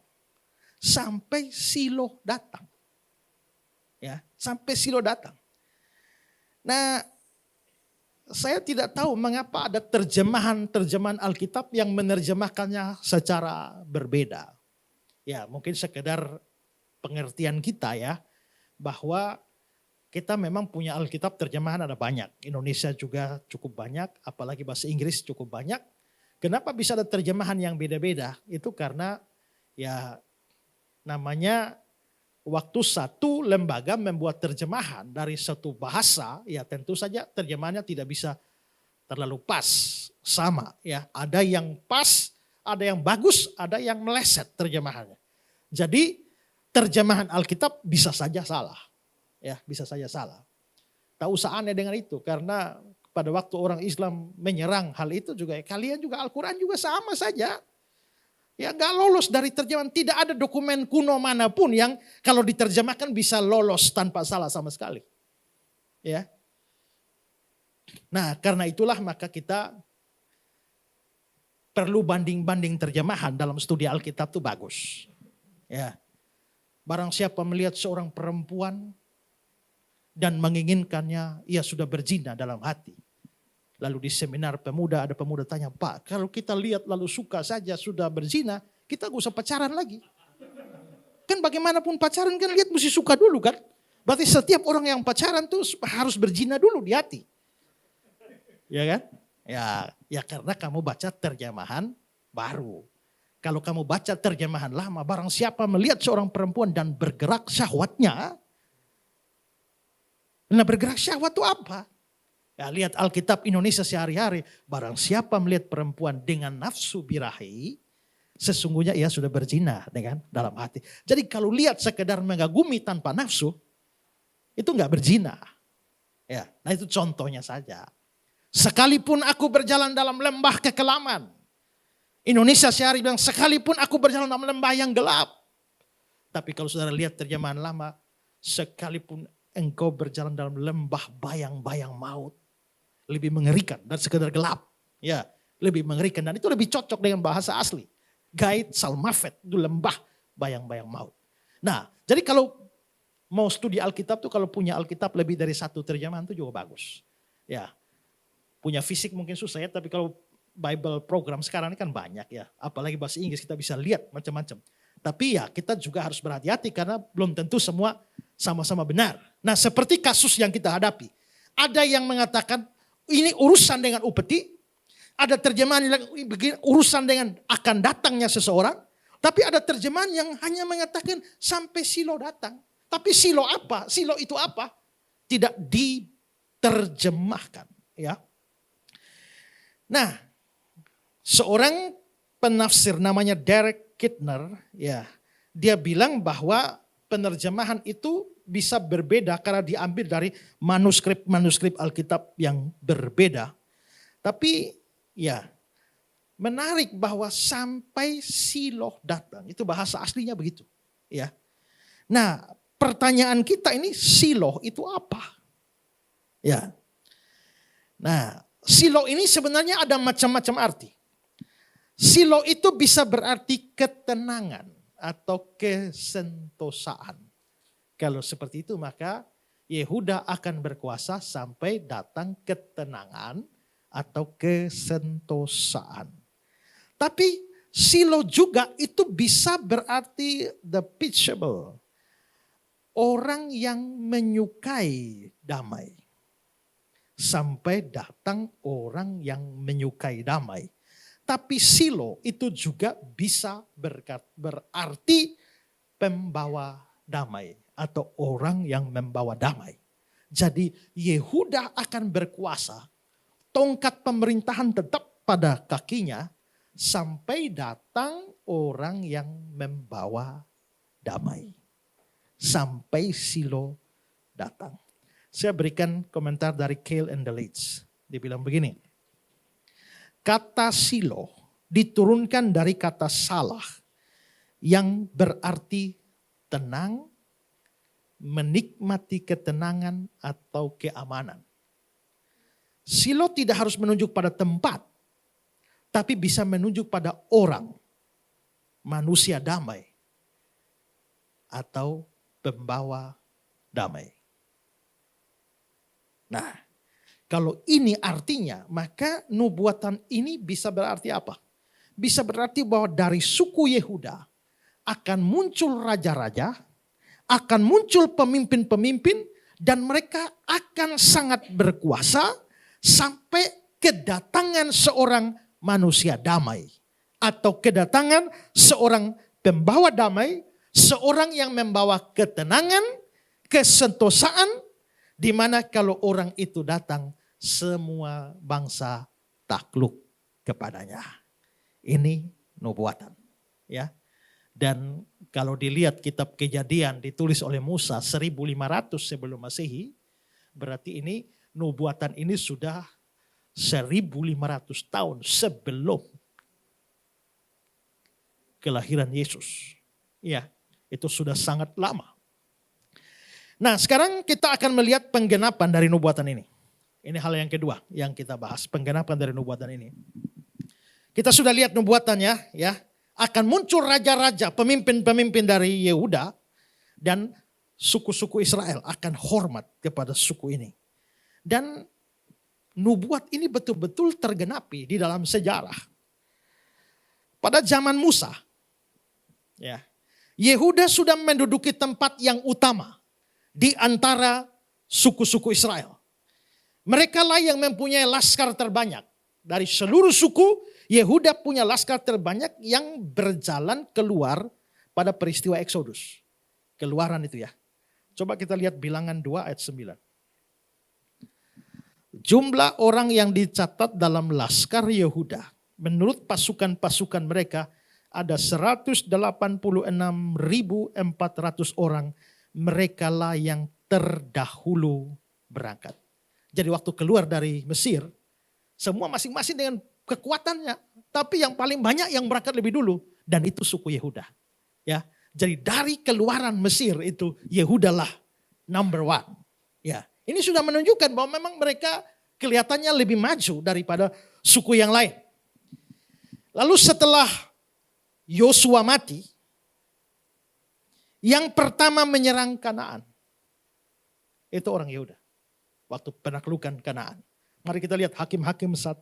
Sampai Silo datang. Ya, sampai Silo datang. Nah, saya tidak tahu mengapa ada terjemahan Alkitab yang menerjemahkannya secara berbeda. Ya, mungkin sekedar pengertian kita ya, bahwa kita memang punya Alkitab terjemahan ada banyak. Indonesia juga cukup banyak, apalagi bahasa Inggris cukup banyak. Kenapa bisa ada terjemahan yang beda-beda? Itu karena ya namanya waktu satu lembaga membuat terjemahan dari satu bahasa, ya tentu saja terjemahannya tidak bisa terlalu pas, sama ya. Ada yang pas, ada yang bagus, ada yang meleset terjemahannya. Jadi terjemahan Alkitab bisa saja salah. Ya, bisa saja salah. Tak usah aneh dengan itu, karena pada waktu orang Islam menyerang hal itu juga, kalian juga Al-Quran juga sama saja. Ya gak lolos dari terjemahan, tidak ada dokumen kuno manapun yang kalau diterjemahkan bisa lolos tanpa salah sama sekali. Ya. Nah, karena itulah maka kita perlu banding-banding terjemahan dalam studi Alkitab itu bagus. Ya. Barang siapa melihat seorang perempuan dan menginginkannya, ia sudah berzina dalam hati. Lalu di seminar pemuda, ada pemuda tanya, Pak, kalau kita lihat lalu suka saja sudah berzina, kita gak usah pacaran lagi. Kan bagaimanapun pacaran kan lihat mesti suka dulu kan. Berarti setiap orang yang pacaran tuh harus berzina dulu di hati. Ya kan? Ya karena kamu baca terjemahan baru. Kalau kamu baca terjemahan lama, barang siapa melihat seorang perempuan dan bergerak syahwatnya. Nah bergerak syahwat itu apa? Ya, lihat Alkitab Indonesia sehari-hari. Barang siapa melihat perempuan dengan nafsu birahi, sesungguhnya ia sudah berzina dengan dalam hati. Jadi kalau lihat sekedar mengagumi tanpa nafsu, itu enggak berzina. Ya, nah itu contohnya saja. Sekalipun aku berjalan dalam lembah kekelaman. Indonesia sehari bilang, sekalipun aku berjalan dalam lembah yang gelap. Tapi kalau saudara lihat terjemahan lama, sekalipun engkau berjalan dalam lembah bayang-bayang maut. Lebih mengerikan dan sekedar gelap. Ya, lebih mengerikan dan itu lebih cocok dengan bahasa asli. Gait Salmafet, itu lembah bayang-bayang maut. Nah, jadi kalau mau studi Alkitab tuh kalau punya Alkitab lebih dari satu terjemahan itu juga bagus. Ya, punya fisik mungkin susah ya, tapi kalau Bible program sekarang ini kan banyak ya. Apalagi bahasa Inggris kita bisa lihat macam-macam. Tapi ya kita juga harus berhati-hati karena belum tentu semua sama-sama benar. Nah seperti kasus yang kita hadapi. Ada yang mengatakan ini urusan dengan upeti. Ada terjemahan yang urusan dengan akan datangnya seseorang. Tapi ada terjemahan yang hanya mengatakan sampai Silo datang. Tapi Silo apa? Silo itu apa? Tidak diterjemahkan. Ya. Nah, seorang penafsir namanya Derek Kidner, ya, dia bilang bahwa penerjemahan itu bisa berbeda karena diambil dari manuskrip Alkitab yang berbeda. Tapi ya menarik bahwa sampai Silo datang, itu bahasa aslinya begitu. Ya. Nah pertanyaan kita ini Silo itu apa? Ya. Nah Silo ini sebenarnya ada macam-macam arti. Silo itu bisa berarti ketenangan atau kesentosaan. Kalau seperti itu maka Yehuda akan berkuasa sampai datang ketenangan atau kesentosaan. Tapi Silo juga itu bisa berarti the peaceable. Orang yang menyukai damai. Sampai datang orang yang menyukai damai. Tapi Silo itu juga bisa berarti pembawa damai atau orang yang membawa damai. Jadi Yehuda akan berkuasa, tongkat pemerintahan tetap pada kakinya sampai datang orang yang membawa damai. Sampai Silo datang. Saya berikan komentar dari Cale and the Leeds. Dia bilang begini. Kata Silo diturunkan dari kata salah yang berarti tenang, menikmati ketenangan atau keamanan. Silo tidak harus menunjuk pada tempat, tapi bisa menunjuk pada orang, manusia damai, atau pembawa damai. Nah, kalau ini artinya, maka nubuatan ini bisa berarti apa? Bisa berarti bahwa dari suku Yehuda akan muncul raja-raja, akan muncul pemimpin-pemimpin, dan mereka akan sangat berkuasa sampai kedatangan seorang manusia damai. Atau kedatangan seorang pembawa damai, seorang yang membawa ketenangan, kesentosaan, di mana kalau orang itu datang, semua bangsa takluk kepadanya. Ini nubuatan. Ya. Dan kalau dilihat kitab Kejadian ditulis oleh Musa 1500 sebelum Masehi, berarti ini nubuatan ini sudah 1500 tahun sebelum kelahiran Yesus. Ya, itu sudah sangat lama. Nah sekarang kita akan melihat penggenapan dari nubuatan ini. Ini hal yang kedua yang kita bahas, penggenapan dari nubuatan ini. Kita sudah lihat nubuatannya ya, akan muncul raja-raja, pemimpin-pemimpin dari Yehuda dan suku-suku Israel akan hormat kepada suku ini. Dan nubuat ini betul-betul tergenapi di dalam sejarah. Pada zaman Musa, ya, Yehuda sudah menduduki tempat yang utama di antara suku-suku Israel. Mereka lah yang mempunyai laskar terbanyak. Dari seluruh suku, Yehuda punya laskar terbanyak yang berjalan keluar pada peristiwa Eksodus. Keluaran itu ya. Coba kita lihat Bilangan 2 ayat 9. Jumlah orang yang dicatat dalam laskar Yehuda, menurut pasukan-pasukan mereka, ada 186.400 orang. Mereka lah yang terdahulu berangkat. Jadi waktu keluar dari Mesir, semua masing-masing dengan kekuatannya. Tapi yang paling banyak yang berangkat lebih dulu. Dan itu suku Yehuda. Ya, jadi dari keluaran Mesir itu Yehuda lah number one. Ya, ini sudah menunjukkan bahwa memang mereka kelihatannya lebih maju daripada suku yang lain. Lalu setelah Yosua mati, yang pertama menyerang Kanaan itu orang Yehuda. Waktu penaklukan Kanaan. Mari kita lihat Hakim-Hakim 1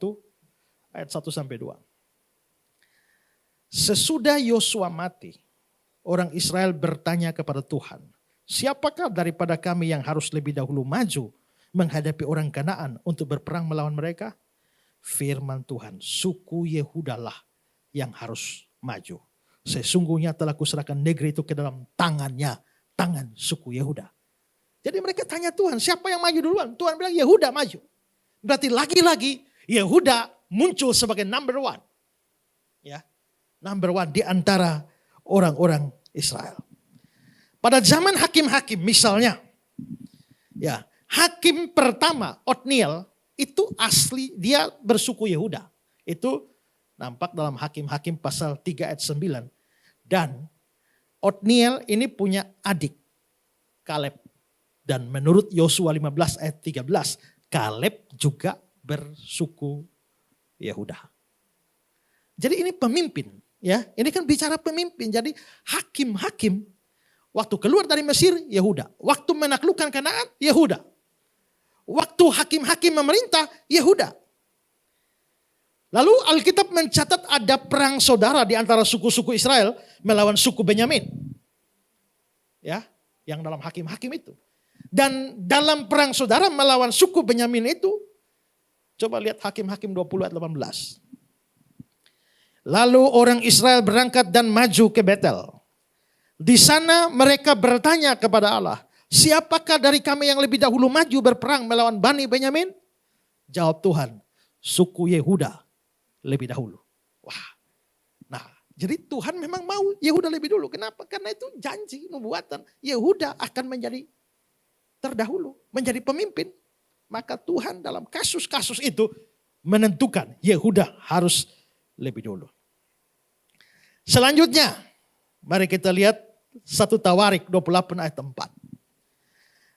ayat 1 sampai 2. Sesudah Yosua mati, orang Israel bertanya kepada Tuhan, siapakah daripada kami yang harus lebih dahulu maju menghadapi orang Kanaan untuk berperang melawan mereka? Firman Tuhan, suku Yehuda lah yang harus maju. Sesungguhnya telah kuserahkan negeri itu ke dalam tangannya, tangan suku Yehuda. Jadi mereka tanya Tuhan, siapa yang maju duluan? Tuhan bilang Yehuda maju. Berarti lagi-lagi Yehuda muncul sebagai number one. Ya, number one di antara orang-orang Israel. Pada zaman hakim-hakim misalnya, ya, hakim pertama Otniel itu asli dia bersuku Yehuda. Itu nampak dalam Hakim-Hakim pasal 3 ayat 9. Dan Otniel ini punya adik Kaleb. Dan menurut Yosua 15 ayat 13, Kaleb juga bersuku Yehuda. Jadi ini pemimpin, ya. Ini kan bicara pemimpin. Jadi hakim-hakim waktu keluar dari Mesir Yehuda, waktu menaklukkan Kanaan Yehuda. Waktu hakim-hakim memerintah Yehuda. Lalu Alkitab mencatat ada perang saudara di antara suku-suku Israel melawan suku Benyamin. Ya, yang dalam hakim-hakim itu. Dan dalam perang saudara melawan suku Benyamin itu, coba lihat Hakim-Hakim 20 ayat 18. Lalu orang Israel berangkat dan maju ke Betel. Di sana mereka bertanya kepada Allah, siapakah dari kami yang lebih dahulu maju berperang melawan Bani Benyamin? Jawab Tuhan, suku Yehuda lebih dahulu. Wah, nah jadi Tuhan memang mau Yehuda lebih dulu. Kenapa? Karena itu janji nubuatan. Yehuda akan menjadi terdahulu, menjadi pemimpin. Maka Tuhan dalam kasus-kasus itu menentukan Yehuda harus lebih dulu. Selanjutnya, mari kita lihat 1 Tawarik 28 ayat 4.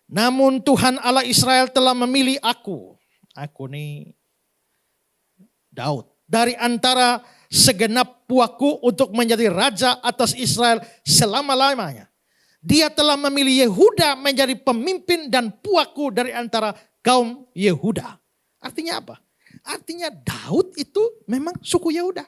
Namun Tuhan Allah Israel telah memilih aku ini Daud, dari antara segenap puakku untuk menjadi raja atas Israel selama-lamanya. Dia telah memilih Yehuda menjadi pemimpin dan puakku dari antara kaum Yehuda. Artinya apa? Artinya Daud itu memang suku Yehuda.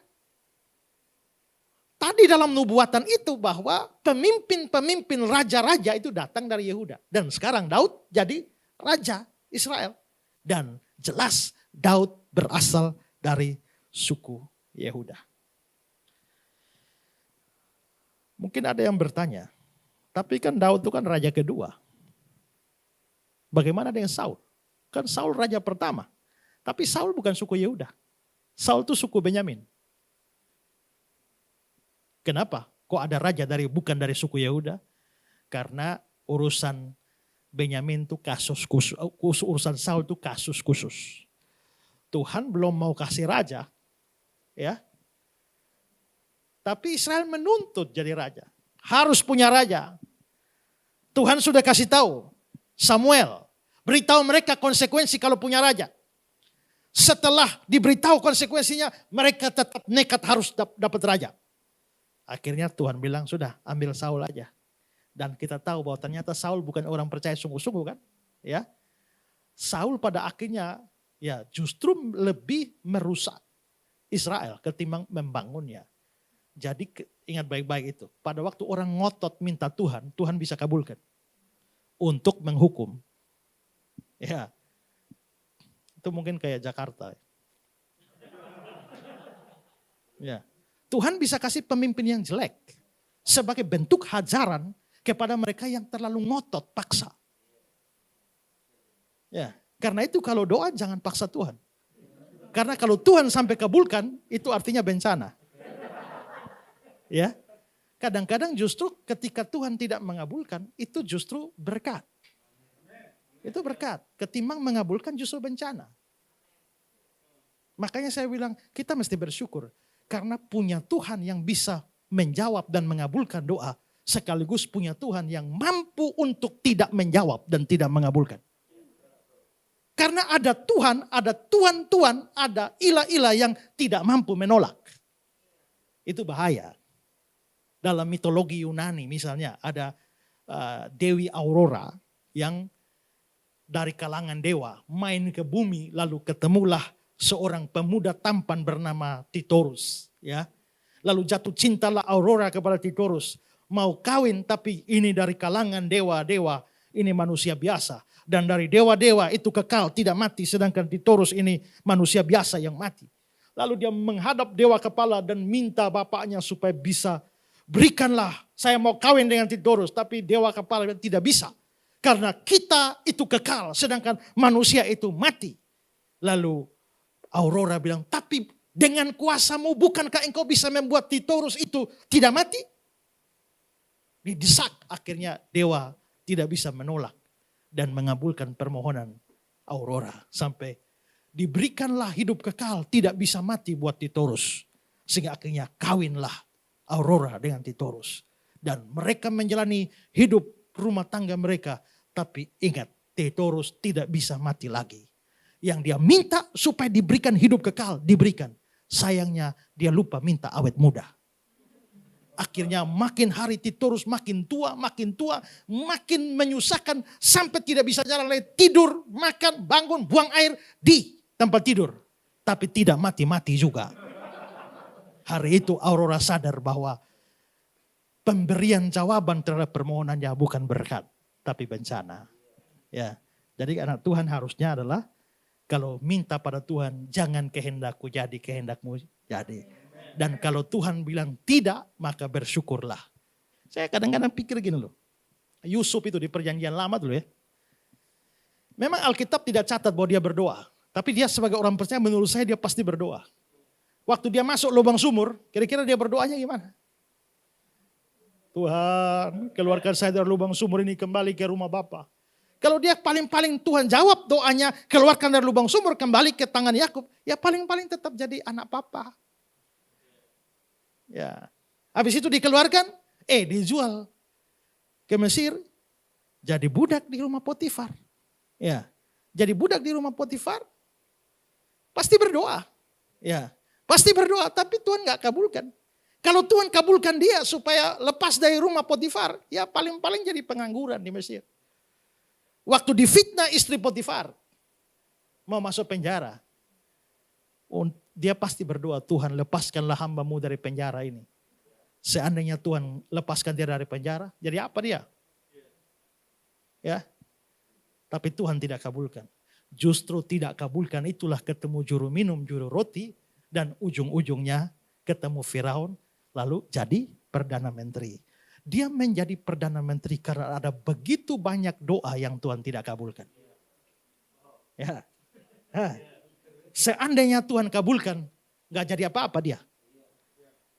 Tadi dalam nubuatan itu bahwa pemimpin-pemimpin raja-raja itu datang dari Yehuda. Dan sekarang Daud jadi raja Israel. Dan jelas Daud berasal dari suku Yehuda. Mungkin ada yang bertanya, tapi kan Daud itu kan raja kedua. Bagaimana dengan Saul? Kan Saul raja pertama. Tapi Saul bukan suku Yehuda. Saul itu suku Benyamin. Kenapa? Kok ada raja bukan dari suku Yehuda? Karena urusan Benyamin itu kasus khusus. Urusan Saul itu kasus khusus. Tuhan belum mau kasih raja. Ya. Tapi Israel menuntut jadi raja. Harus punya raja. Tuhan sudah kasih tahu Samuel, beritahu mereka konsekuensi kalau punya raja. Setelah diberitahu konsekuensinya, mereka tetap nekat harus dapat raja. Akhirnya Tuhan bilang, sudah ambil Saul aja. Dan kita tahu bahwa ternyata Saul bukan orang percaya sungguh-sungguh kan. Ya, Saul pada akhirnya ya justru lebih merusak Israel ketimbang membangunnya. Jadi ingat baik-baik itu. Pada waktu orang ngotot minta Tuhan, Tuhan bisa kabulkan. Untuk menghukum. Ya. Itu mungkin kayak Jakarta. Ya. Tuhan bisa kasih pemimpin yang jelek. Sebagai bentuk hajaran kepada mereka yang terlalu ngotot, paksa. Ya. Karena itu kalau doa jangan paksa Tuhan. Karena kalau Tuhan sampai kabulkan, itu artinya bencana. Ya. Kadang-kadang justru ketika Tuhan tidak mengabulkan, itu justru berkat. Itu berkat. Ketimbang mengabulkan justru bencana. Makanya saya bilang, kita mesti bersyukur. Karena punya Tuhan yang bisa menjawab dan mengabulkan doa. Sekaligus punya Tuhan yang mampu untuk tidak menjawab dan tidak mengabulkan. Karena ada Tuhan, ada tuan-tuan, ada ilah-ilah yang tidak mampu menolak. Itu bahaya. Dalam mitologi Yunani misalnya ada Dewi Aurora yang dari kalangan dewa main ke bumi lalu ketemulah seorang pemuda tampan bernama Titorus. Ya. Lalu jatuh cintalah Aurora kepada Titorus. Mau kawin tapi ini dari kalangan dewa-dewa, ini manusia biasa. Dan dari dewa-dewa itu kekal tidak mati sedangkan Titorus ini manusia biasa yang mati. Lalu dia menghadap dewa kepala dan minta bapaknya supaya bisa berikanlah saya mau kawin dengan Titorus. Tapi dewa kepala tidak bisa. Karena kita itu kekal sedangkan manusia itu mati. Lalu Aurora bilang, tapi dengan kuasamu bukankah engkau bisa membuat Titorus itu tidak mati? Didesak akhirnya dewa tidak bisa menolak dan mengabulkan permohonan Aurora. Sampai diberikanlah hidup kekal tidak bisa mati buat Titorus. Sehingga akhirnya kawinlah Aurora dengan Titorus. Dan mereka menjalani hidup rumah tangga mereka. Tapi ingat, Titorus tidak bisa mati lagi. Yang dia minta supaya diberikan hidup kekal, diberikan. Sayangnya dia lupa minta awet muda. Akhirnya makin hari Titorus makin tua, makin menyusahkan. Sampai tidak bisa jalan lagi, tidur, makan, bangun, buang air di tempat tidur. Tapi tidak mati-mati juga. Hari itu Aurora sadar bahwa pemberian jawaban terhadap permohonannya bukan berkat, tapi bencana. Ya, jadi anak Tuhan harusnya adalah kalau minta pada Tuhan, jangan kehendakku jadi, kehendakmu jadi. Dan kalau Tuhan bilang tidak, maka bersyukurlah. Saya kadang-kadang pikir gini loh. Yusuf itu di perjanjian lama dulu ya. Memang Alkitab tidak catat bahwa dia berdoa. Tapi dia sebagai orang percaya menurut saya dia pasti berdoa. Waktu dia masuk lubang sumur, kira-kira dia berdoanya gimana? Tuhan, keluarkan saya dari lubang sumur ini kembali ke rumah Bapa. Kalau dia paling-paling Tuhan jawab doanya, keluarkan dari lubang sumur kembali ke tangan Yakub, ya paling-paling tetap jadi anak Papa. Ya. Habis itu dikeluarkan, dijual ke Mesir, jadi budak di rumah Potifar. Ya. Jadi budak di rumah Potifar, pasti berdoa. Ya. Pasti berdoa, tapi Tuhan gak kabulkan. Kalau Tuhan kabulkan dia supaya lepas dari rumah Potifar, ya paling-paling jadi pengangguran di Mesir. Waktu difitnah istri Potifar, mau masuk penjara. Dia pasti berdoa, Tuhan lepaskanlah hamba-Mu dari penjara ini. Seandainya Tuhan lepaskan dia dari penjara, jadi apa dia? Ya, tapi Tuhan tidak kabulkan. Justru tidak kabulkan itulah ketemu juru minum, juru roti, dan ujung-ujungnya ketemu Firaun, lalu jadi Perdana Menteri. Dia menjadi Perdana Menteri karena ada begitu banyak doa yang Tuhan tidak kabulkan. Ya. Seandainya Tuhan kabulkan, gak jadi apa-apa dia.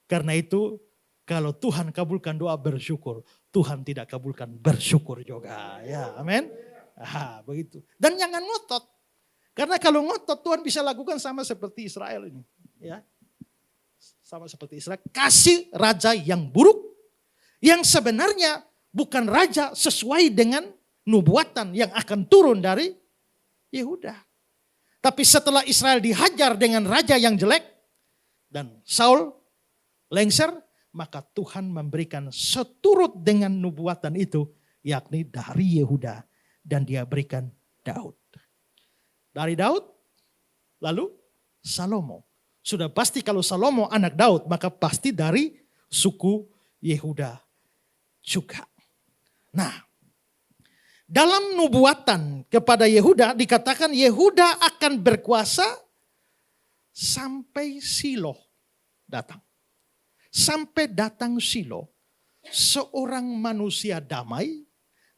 Karena itu, kalau Tuhan kabulkan doa bersyukur, Tuhan tidak kabulkan bersyukur juga. Ya, amin. Begitu. Dan jangan ngotot. Karena kalau ngotot Tuhan bisa lakukan sama seperti Israel ini. Ya. Sama seperti Israel. Kasih raja yang buruk. Yang sebenarnya bukan raja sesuai dengan nubuatan yang akan turun dari Yehuda. Tapi setelah Israel dihajar dengan raja yang jelek dan Saul lengser, maka Tuhan memberikan seturut dengan nubuatan itu, yakni dari Yehuda, dan dia berikan Daud. Dari Daud, lalu Salomo. Sudah pasti kalau Salomo anak Daud, maka pasti dari suku Yehuda juga. Nah, dalam nubuatan kepada Yehuda dikatakan Yehuda akan berkuasa sampai Shiloh datang. Sampai datang Shiloh, seorang manusia damai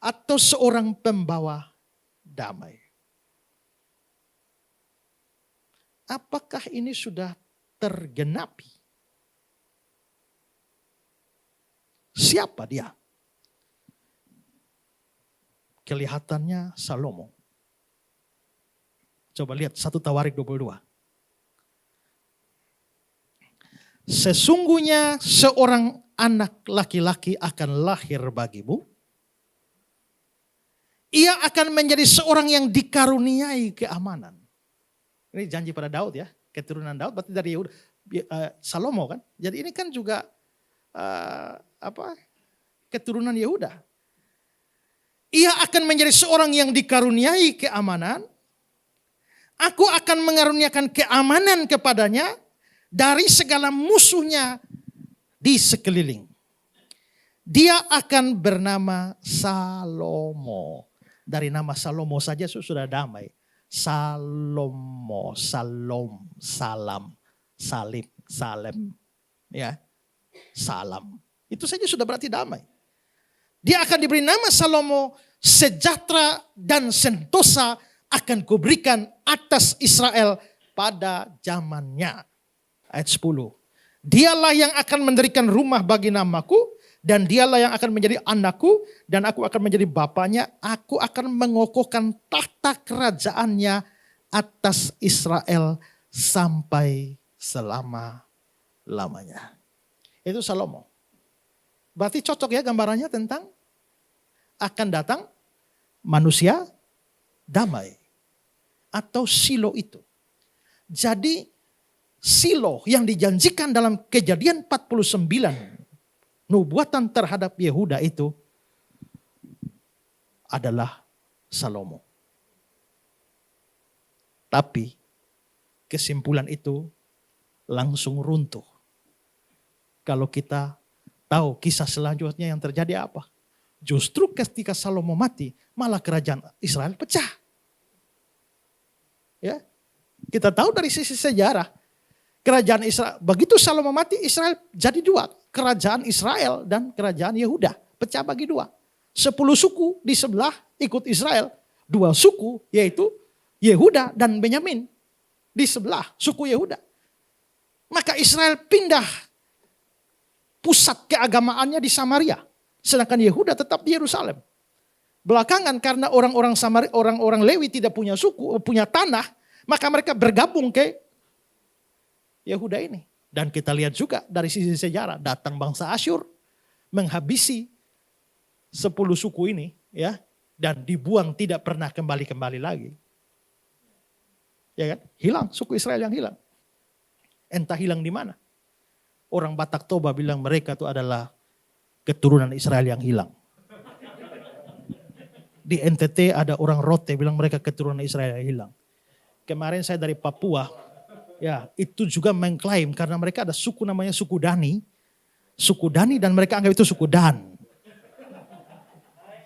atau seorang pembawa damai. Apakah ini sudah tergenapi? Siapa dia? Kelihatannya Salomo. Coba lihat 1 Tawarik 22. Sesungguhnya seorang anak laki-laki akan lahir bagimu. Ia akan menjadi seorang yang dikaruniai keamanan. Ini janji pada Daud ya, keturunan Daud berarti dari Yehuda, Salomo kan. Jadi ini kan juga keturunan Yehuda. Ia akan menjadi seorang yang dikaruniai keamanan. Aku akan mengaruniakan keamanan kepadanya dari segala musuhnya di sekeliling. Dia akan bernama Salomo. Dari nama Salomo saja sudah damai. Salomo, Salom, Salam, Salim, Salem. Ya, Salam. Itu saja sudah berarti damai. Dia akan diberi nama Salomo, sejahtera dan sentosa akan kuberikan atas Israel pada zamannya. Ayat 10. Dialah yang akan mendirikan rumah bagi namaku, dan dialah yang akan menjadi anakku, dan aku akan menjadi bapaknya. Aku akan mengokohkan tahta kerajaannya atas Israel sampai selama-lamanya. Itu Salomo. Berarti cocok ya gambarannya tentang akan datang manusia damai. Atau Shiloh itu. Jadi Shiloh yang dijanjikan dalam Kejadian 49, nubuatan terhadap Yehuda itu adalah Salomo. Tapi kesimpulan itu langsung runtuh. Kalau kita tahu kisah selanjutnya yang terjadi apa. Justru ketika Salomo mati, malah kerajaan Israel pecah. Ya, kita tahu dari sisi sejarah, kerajaan Israel, begitu Salomo mati, Israel jadi dua. Kerajaan Israel dan kerajaan Yehuda. Pecah bagi dua. 10 suku di sebelah ikut Israel. 2 suku yaitu Yehuda dan Benyamin. Di sebelah suku Yehuda. Maka Israel pindah pusat keagamaannya di Samaria. Sedangkan Yehuda tetap di Yerusalem. Belakangan karena orang-orang Lewi tidak punya suku, punya tanah. Maka mereka bergabung ke Yehuda ini. Dan kita lihat juga dari sisi sejarah, datang bangsa Asyur menghabisi 10 suku ini, ya, dan dibuang tidak pernah kembali lagi. Ya kan? Hilang suku Israel yang hilang. Entah hilang di mana. Orang Batak Toba bilang mereka itu adalah keturunan Israel yang hilang. Di NTT ada orang Rote bilang mereka keturunan Israel yang hilang. Kemarin saya dari Papua, ya, itu juga mengklaim karena mereka ada suku namanya suku Dani. Suku Dani dan mereka anggap itu suku Dan.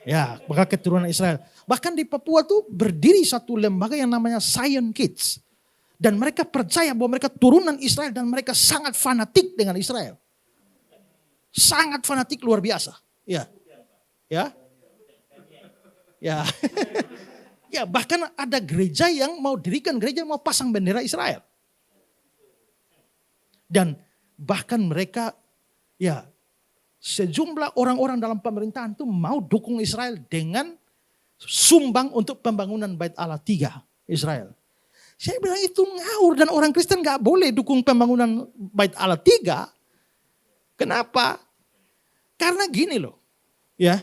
Ya, maka keturunan Israel. Bahkan di Papua tuh berdiri satu lembaga yang namanya Zion Kids. Dan mereka percaya bahwa mereka turunan Israel dan mereka sangat fanatik dengan Israel. Sangat fanatik luar biasa. Ya. Ya. Ya. Ya, bahkan ada gereja yang mau dirikan gereja mau pasang bendera Israel. Dan bahkan mereka, ya, sejumlah orang-orang dalam pemerintahan itu mau dukung Israel dengan sumbang untuk pembangunan Bait Allah 3 Israel. Saya bilang itu ngawur dan orang Kristen gak boleh dukung pembangunan Bait Allah 3. Kenapa? Karena gini loh, ya,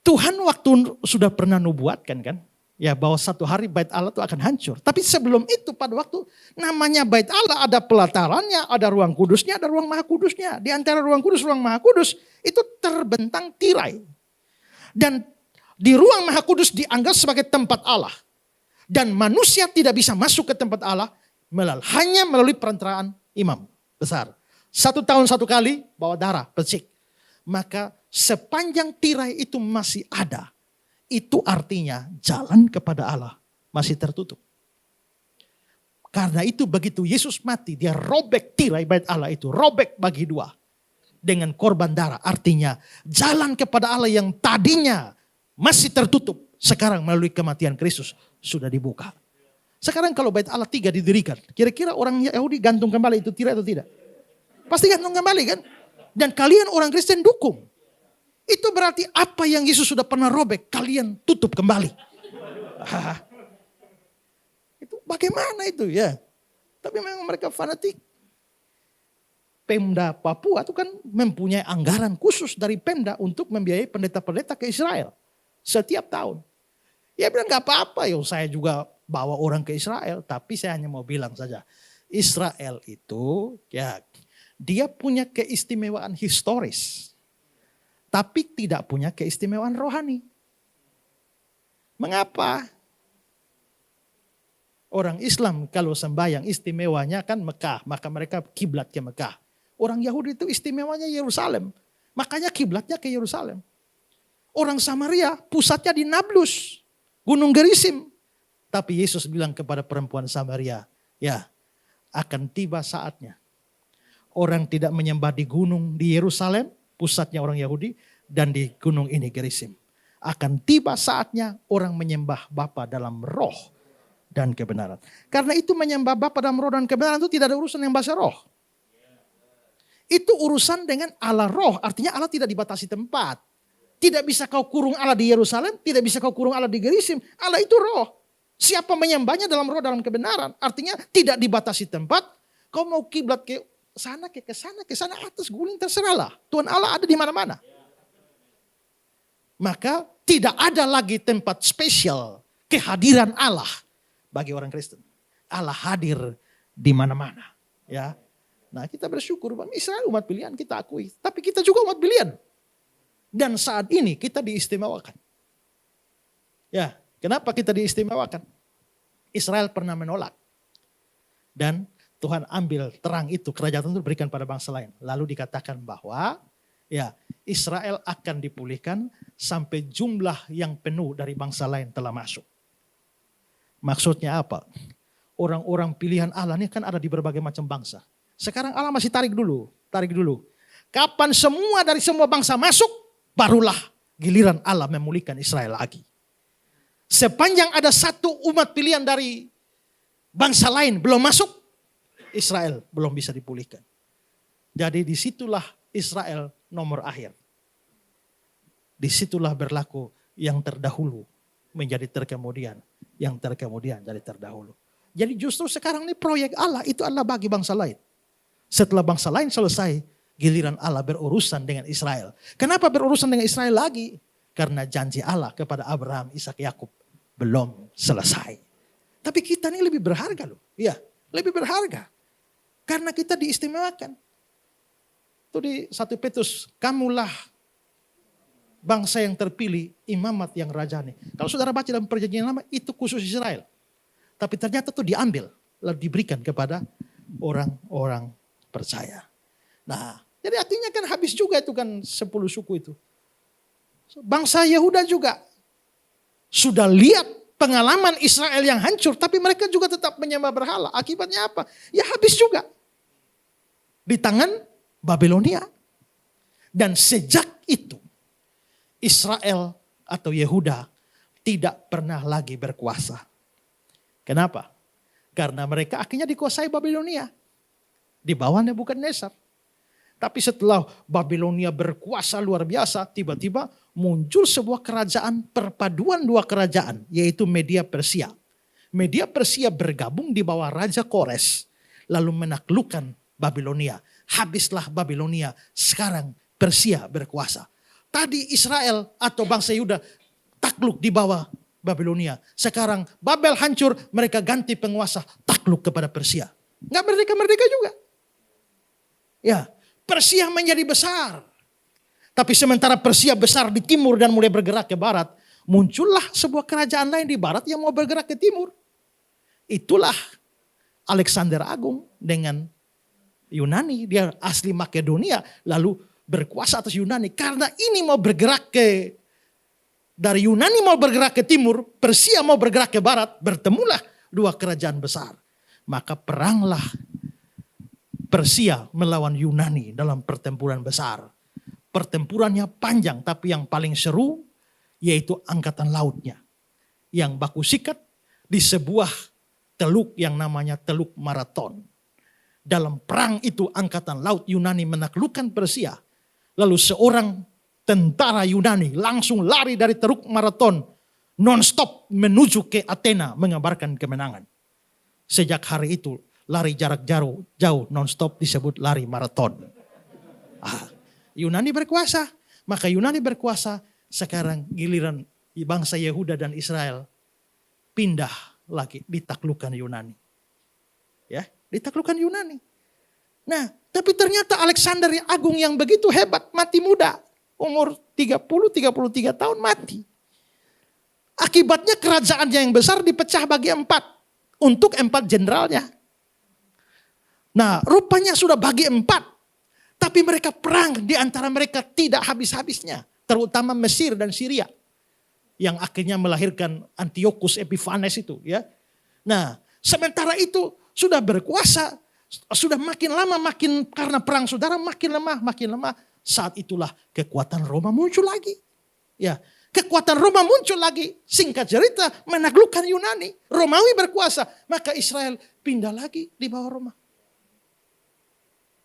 Tuhan waktu sudah pernah nubuatkan kan, ya, bahwa satu hari Bait Allah itu akan hancur. Tapi sebelum itu pada waktu namanya Bait Allah ada pelatarannya, ada ruang kudusnya, ada ruang maha kudusnya. Di antara ruang kudus, ruang maha kudus itu terbentang tirai. Dan di ruang maha kudus dianggap sebagai tempat Allah. Dan manusia tidak bisa masuk ke tempat Allah hanya melalui perantaraan imam besar. 1 tahun 1 kali bawa darah, percik. Maka sepanjang tirai itu masih ada, itu artinya jalan kepada Allah masih tertutup. Karena itu begitu Yesus mati, dia robek tirai bait Allah itu, robek bagi 2. Dengan korban darah, artinya jalan kepada Allah yang tadinya masih tertutup, sekarang melalui kematian Kristus sudah dibuka. Sekarang kalau bait Allah 3 didirikan, kira-kira orang Yahudi gantung kembali itu tirai atau tidak? Pasti gantung kembali kan? Dan kalian orang Kristen dukung. Itu berarti apa yang Yesus sudah pernah robek, kalian tutup kembali. Itu bagaimana itu ya? Tapi memang mereka fanatik. Pemda Papua itu kan mempunyai anggaran khusus dari Pemda untuk membiayai pendeta-pendeta ke Israel. Setiap tahun. Ya bilang gak apa-apa ya, saya juga bawa orang ke Israel. Tapi saya hanya mau bilang saja. Israel itu ya dia punya keistimewaan historis. Tapi tidak punya keistimewaan rohani. Mengapa? Orang Islam kalau sembahyang istimewanya kan Mekah. Maka mereka kiblat ke Mekah. Orang Yahudi itu istimewanya Yerusalem. Makanya kiblatnya ke Yerusalem. Orang Samaria pusatnya di Nablus. Gunung Gerisim. Tapi Yesus bilang kepada perempuan Samaria. Ya akan tiba saatnya. Orang tidak menyembah di gunung di Yerusalem, pusatnya orang Yahudi, dan di gunung ini Gerisim. Akan tiba saatnya orang menyembah Bapa dalam roh dan kebenaran. Karena itu menyembah Bapa dalam roh dan kebenaran itu tidak ada urusan yang bahasa roh. Itu urusan dengan Allah roh, artinya Allah tidak dibatasi tempat. Tidak bisa kau kurung Allah di Yerusalem, tidak bisa kau kurung Allah di Gerisim. Allah itu roh. Siapa menyembahnya dalam roh dalam kebenaran, artinya tidak dibatasi tempat. Kau mau kiblat ke sana, ke sana, atas guling terserahlah. Tuhan Allah ada di mana-mana. Maka tidak ada lagi tempat spesial kehadiran Allah bagi orang Kristen. Allah hadir di mana-mana. Ya, nah kita bersyukur Bang Israel umat pilihan kita akui. Tapi kita juga umat pilihan. Dan saat ini kita diistimewakan. Ya, kenapa kita diistimewakan? Israel pernah menolak. Dan Tuhan ambil terang itu, kerajaan itu berikan pada bangsa lain. Lalu dikatakan bahwa ya Israel akan dipulihkan sampai jumlah yang penuh dari bangsa lain telah masuk. Maksudnya apa? Orang-orang pilihan Allah ini kan ada di berbagai macam bangsa. Sekarang Allah masih tarik dulu. Kapan semua dari semua bangsa masuk, barulah giliran Allah memulihkan Israel lagi. Sepanjang ada satu umat pilihan dari bangsa lain belum masuk, Israel belum bisa dipulihkan. Jadi disitulah Israel nomor akhir. Disitulah berlaku yang terdahulu menjadi terkemudian. Yang terkemudian jadi terdahulu. Jadi justru sekarang ini proyek Allah itu adalah bagi bangsa lain. Setelah bangsa lain selesai, giliran Allah berurusan dengan Israel. Kenapa berurusan dengan Israel lagi? Karena janji Allah kepada Abraham, Ishak, Yakub belum selesai. Tapi kita ini lebih berharga loh. Iya, lebih berharga. Karena kita diistimewakan. Itu di 1 Petrus, kamulah bangsa yang terpilih, imamat yang rajani. Kalau saudara baca dalam perjanjian lama, itu khusus Israel. Tapi ternyata itu diambil, lalu diberikan kepada orang-orang percaya. Nah, jadi artinya kan habis juga itu kan 10 suku itu. Bangsa Yehuda juga sudah lihat pengalaman Israel yang hancur, tapi mereka juga tetap menyembah berhala. Akibatnya apa? Ya habis juga. Di tangan Babilonia. Dan sejak itu, Israel atau Yehuda tidak pernah lagi berkuasa. Kenapa? Karena mereka akhirnya dikuasai Babilonia. Di bawah Nebukadnezar. Tapi setelah Babilonia berkuasa luar biasa, tiba-tiba muncul sebuah kerajaan, perpaduan 2 kerajaan, yaitu Media Persia. Media Persia bergabung di bawah Raja Kores, lalu menaklukkan Babilonia. Habislah Babilonia, sekarang Persia berkuasa. Tadi Israel atau bangsa Yehuda takluk di bawah Babilonia. Sekarang Babel hancur, mereka ganti penguasa, takluk kepada Persia. Nggak merdeka-merdeka juga. Ya, Persia menjadi besar. Tapi sementara Persia besar di timur dan mulai bergerak ke barat, muncullah sebuah kerajaan lain di barat yang mau bergerak ke timur. Itulah Alexander Agung dengan Yunani, dia asli Makedonia, lalu berkuasa atas Yunani. Karena ini mau bergerak dari Yunani mau bergerak ke timur, Persia mau bergerak ke barat, bertemulah dua kerajaan besar. Maka peranglah Persia melawan Yunani dalam pertempuran besar. Pertempurannya panjang, tapi yang paling seru yaitu angkatan lautnya. Yang baku sikat di sebuah teluk yang namanya Teluk Marathon. Dalam perang itu angkatan laut Yunani menaklukkan Persia. Lalu seorang tentara Yunani langsung lari dari Teluk Marathon non-stop menuju ke Athena mengabarkan kemenangan. Sejak hari itu lari jarak jauh non-stop disebut lari maraton. Yunani berkuasa. Maka Yunani berkuasa, sekarang giliran bangsa Yehuda dan Israel pindah lagi ditaklukkan Yunani. Ya, ditaklukkan Yunani. Nah, tapi ternyata Alexander yang Agung yang begitu hebat mati muda. Umur 30-33 tahun mati. Akibatnya kerajaannya yang besar dipecah bagi 4. Untuk 4 jenderalnya. Nah, rupanya sudah bagi 4. Tapi mereka perang di antara mereka tidak habis-habisnya. Terutama Mesir dan Syria. Yang akhirnya melahirkan Antiochus Epiphanes itu. Ya. Nah, sementara itu sudah berkuasa. Sudah makin lama karena perang saudara makin lemah. Saat itulah kekuatan Roma muncul lagi. Ya, kekuatan Roma muncul lagi. Singkat cerita menaklukkan Yunani. Romawi berkuasa. Maka Israel pindah lagi di bawah Roma.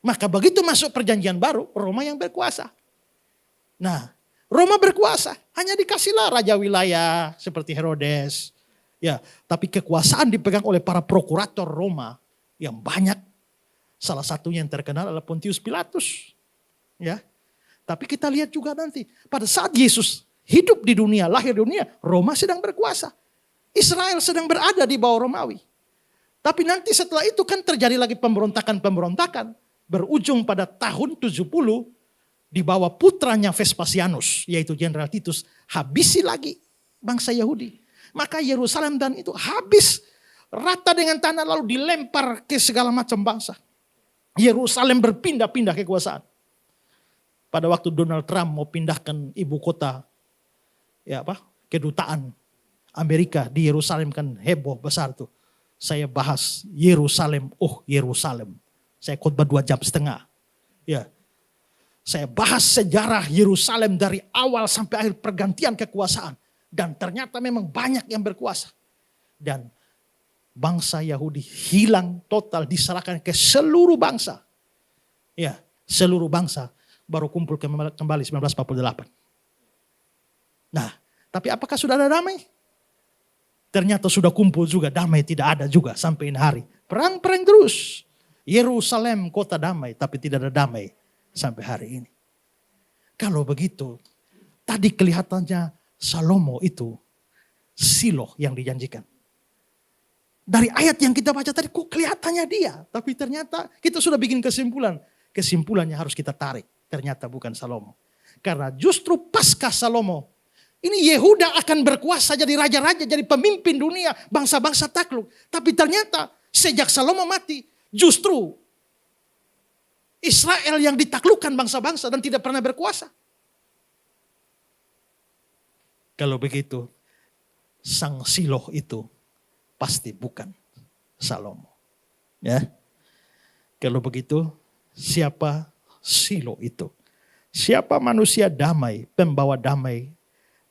Maka begitu masuk perjanjian baru, Roma yang berkuasa. Nah, Roma berkuasa. Hanya dikasihlah raja wilayah seperti Herodes. Ya, tapi kekuasaan dipegang oleh para prokurator Roma yang banyak. Salah satunya yang terkenal adalah Pontius Pilatus. Ya, tapi kita lihat juga nanti pada saat Yesus hidup di dunia, lahir di dunia, Roma sedang berkuasa. Israel sedang berada di bawah Romawi. Tapi nanti setelah itu kan terjadi lagi pemberontakan. Berujung pada tahun 70 di bawah putranya Vespasianus, yaitu Jenderal Titus, habisi lagi bangsa Yahudi. Maka Yerusalem dan itu habis rata dengan tanah lalu dilempar ke segala macam bangsa. Yerusalem berpindah-pindah kekuasaan. Pada waktu Donald Trump mau pindahkan ibu kota kedutaan Amerika di Yerusalem, kan heboh besar tuh. Saya bahas Yerusalem, Yerusalem. Saya khotbah 2,5 jam. Ya. Saya bahas sejarah Yerusalem dari awal sampai akhir pergantian kekuasaan. Dan ternyata memang banyak yang berkuasa. Dan bangsa Yahudi hilang total, diserahkan ke seluruh bangsa. Ya, seluruh bangsa baru kumpul kembali 1948. Nah, tapi apakah sudah ada damai? Ternyata sudah kumpul juga, damai tidak ada juga sampai ini hari. Perang-perang terus. Yerusalem kota damai, tapi tidak ada damai sampai hari ini. Kalau begitu, tadi kelihatannya Salomo itu Shiloh yang dijanjikan. Dari ayat yang kita baca tadi, kok kelihatannya dia. Tapi ternyata kita sudah bikin kesimpulan. Kesimpulannya harus kita tarik. Ternyata bukan Salomo. Karena justru pasca Salomo, ini Yehuda akan berkuasa jadi raja-raja, jadi pemimpin dunia, bangsa-bangsa takluk. Tapi ternyata sejak Salomo mati, justru Israel yang ditaklukkan bangsa-bangsa dan tidak pernah berkuasa. Kalau begitu, sang Shiloh itu pasti bukan Salomo. Ya. Kalau begitu, siapa Shiloh itu? Siapa manusia damai, pembawa damai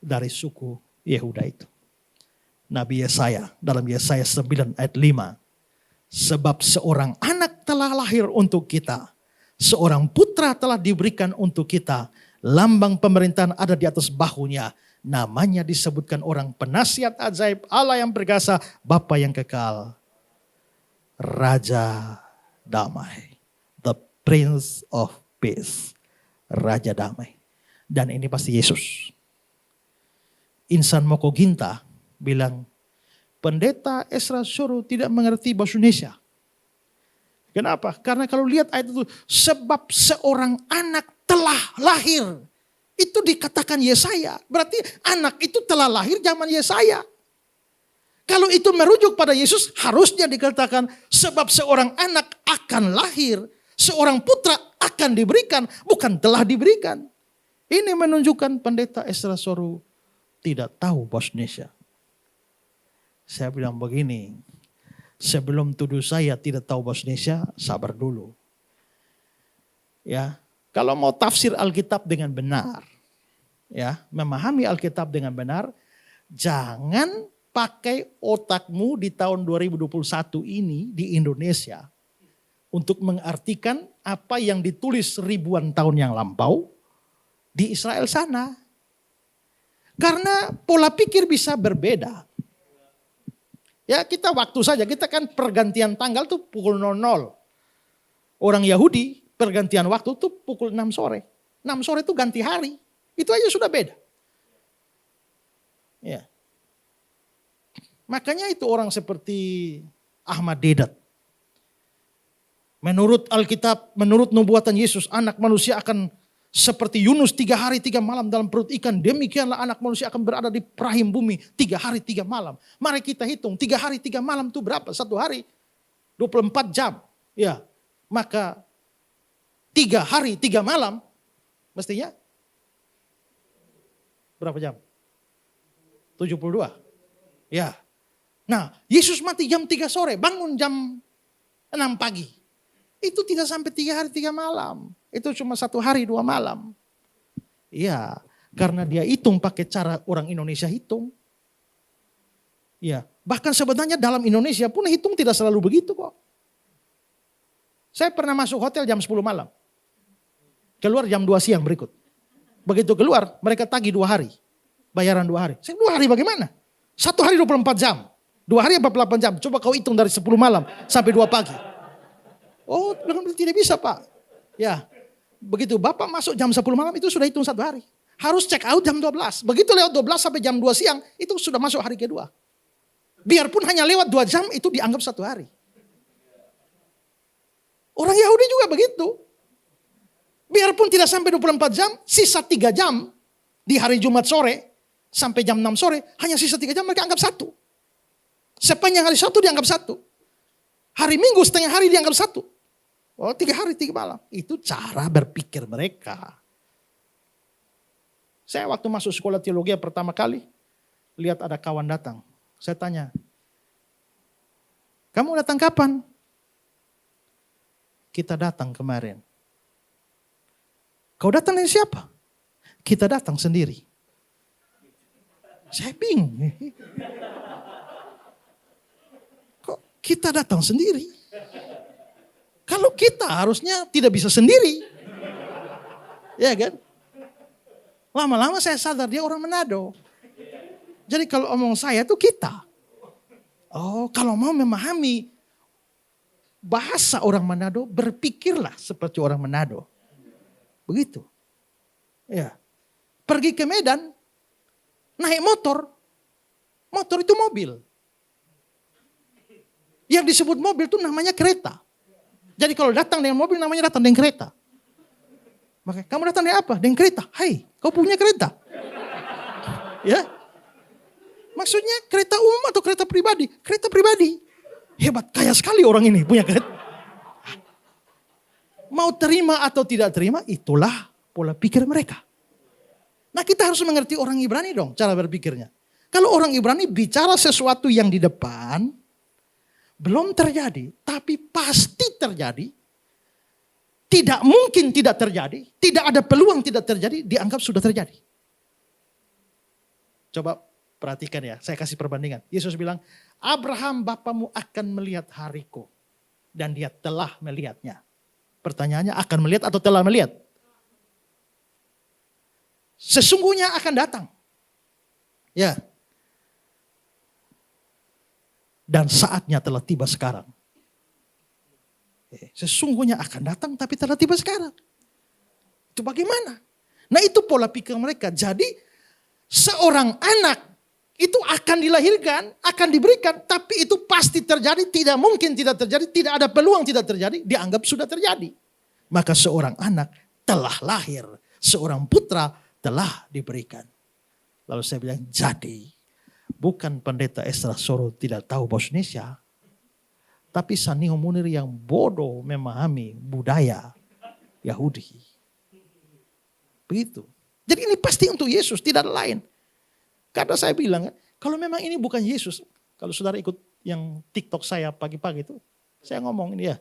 dari suku Yehuda itu? Nabi Yesaya dalam Yesaya 9 ayat 5. Sebab seorang anak telah lahir untuk kita. Seorang putra telah diberikan untuk kita. Lambang pemerintahan ada di atas bahunya. Namanya disebutkan orang penasihat ajaib, Allah yang perkasa, Bapa yang kekal, Raja damai. The Prince of Peace. Raja damai. Dan ini pasti Yesus. Insan Moko Ginta bilang, Pendeta Esra Soro tidak mengerti bahasa Indonesia. Kenapa? Karena kalau lihat ayat itu, sebab seorang anak telah lahir. Itu dikatakan Yesaya. Berarti anak itu telah lahir zaman Yesaya. Kalau itu merujuk pada Yesus, harusnya dikatakan sebab seorang anak akan lahir. Seorang putra akan diberikan, bukan telah diberikan. Ini menunjukkan pendeta Ezra Soru tidak tahu bahasa Indonesia. Saya bilang begini, sebelum tuduh saya tidak tahu bahasa Indonesia, sabar dulu. Ya, kalau mau tafsir Alkitab dengan benar, ya, memahami Alkitab dengan benar, jangan pakai otakmu di tahun 2021 ini di Indonesia untuk mengartikan apa yang ditulis ribuan tahun yang lampau di Israel sana. Karena pola pikir bisa berbeda. Ya, kita waktu saja, kita kan pergantian tanggal tuh pukul 00. Orang Yahudi pergantian waktu tuh pukul 6 sore. 6 sore itu ganti hari. Itu aja sudah beda. Ya. Makanya itu orang seperti Ahmad Deedat. Menurut Alkitab, menurut nubuatan Yesus, anak manusia akan seperti Yunus 3 hari 3 malam dalam perut ikan. Demikianlah anak manusia akan berada di rahim bumi 3 hari 3 malam. Mari kita hitung 3 hari 3 malam itu berapa? 1 hari 24 jam. Ya, maka 3 hari 3 malam mestinya berapa jam? 72. Ya. Nah, Yesus mati jam 3 sore, bangun jam 6 pagi. Itu tidak sampai 3 hari 3 malam. Itu cuma 1 hari 2 malam. Iya, karena dia hitung pakai cara orang Indonesia hitung. Iya, bahkan sebenarnya dalam Indonesia pun hitung tidak selalu begitu kok. Saya pernah masuk hotel jam 10 malam. Keluar jam 2 siang berikut. Begitu keluar, mereka tagih 2 hari. Bayaran 2 hari. Saya 2 hari bagaimana? 1 hari 24 jam. 2 hari 48 jam. Coba kau hitung dari 10 malam sampai 2 pagi. Oh, tidak bisa Pak. Ya, begitu Bapak masuk jam 10 malam itu sudah hitung 1 hari. Harus check out jam 12. Begitu lewat 12 sampai jam 2 siang itu sudah masuk hari kedua. Biarpun hanya lewat 2 jam itu dianggap 1 hari. Orang Yahudi juga begitu. Biarpun tidak sampai 24 jam, sisa 3 jam di hari Jumat sore sampai jam 6 sore, hanya sisa 3 jam mereka anggap 1. Sepanjang hari 1 dianggap 1. Hari Minggu setengah hari dianggap 1. Oh 3 hari 3 malam. Itu cara berpikir mereka. Saya waktu masuk sekolah teologi pertama kali, lihat ada kawan datang. Saya tanya, kamu datang kapan? Kita datang kemarin. Kau datang dari siapa? Kita datang sendiri. Saya bingung. Kok kita datang sendiri? Kalau kita harusnya tidak bisa sendiri. Ya kan? Lama-lama saya sadar dia orang Manado. Jadi kalau omong saya itu kita. Oh, kalau mau memahami bahasa orang Manado, berpikirlah seperti orang Manado. Begitu. Ya. Pergi ke Medan, naik motor. Motor itu mobil. Yang disebut mobil itu namanya kereta. Jadi kalau datang dengan mobil namanya datang dengan kereta. Maka kamu datang dengan apa? Dengan kereta. Hai, kau punya kereta? Ya. Maksudnya kereta umum atau kereta pribadi? Kereta pribadi. Hebat, kaya sekali orang ini punya kereta. Mau terima atau tidak terima, itulah pola pikir mereka. Nah kita harus mengerti orang Ibrani dong cara berpikirnya. Kalau orang Ibrani bicara sesuatu yang di depan, belum terjadi, tapi pasti terjadi. Tidak mungkin tidak terjadi. Tidak ada peluang tidak terjadi, dianggap sudah terjadi. Coba perhatikan ya, saya kasih perbandingan. Yesus bilang, Abraham bapamu akan melihat hariku. Dan dia telah melihatnya. Pertanyaannya akan melihat atau telah melihat? Sesungguhnya akan datang. Ya. Dan saatnya telah tiba sekarang. Sesungguhnya akan datang tapi telah tiba sekarang. Itu bagaimana? Nah itu pola pikir mereka. Jadi seorang anak itu akan dilahirkan, akan diberikan. Tapi itu pasti terjadi, tidak mungkin tidak terjadi. Tidak ada peluang tidak terjadi, dianggap sudah terjadi. Maka seorang anak telah lahir. Seorang putra telah diberikan. Lalu saya bilang jadi. Bukan pendeta Ezra Soru tidak tahu bahasa Indonesia. Tapi Saniho Munir yang bodoh memahami budaya Yahudi. Begitu. Jadi ini pasti untuk Yesus, tidak ada lain. Karena saya bilang, kalau memang ini bukan Yesus, kalau saudara ikut yang TikTok saya pagi-pagi itu, saya ngomong ini ya.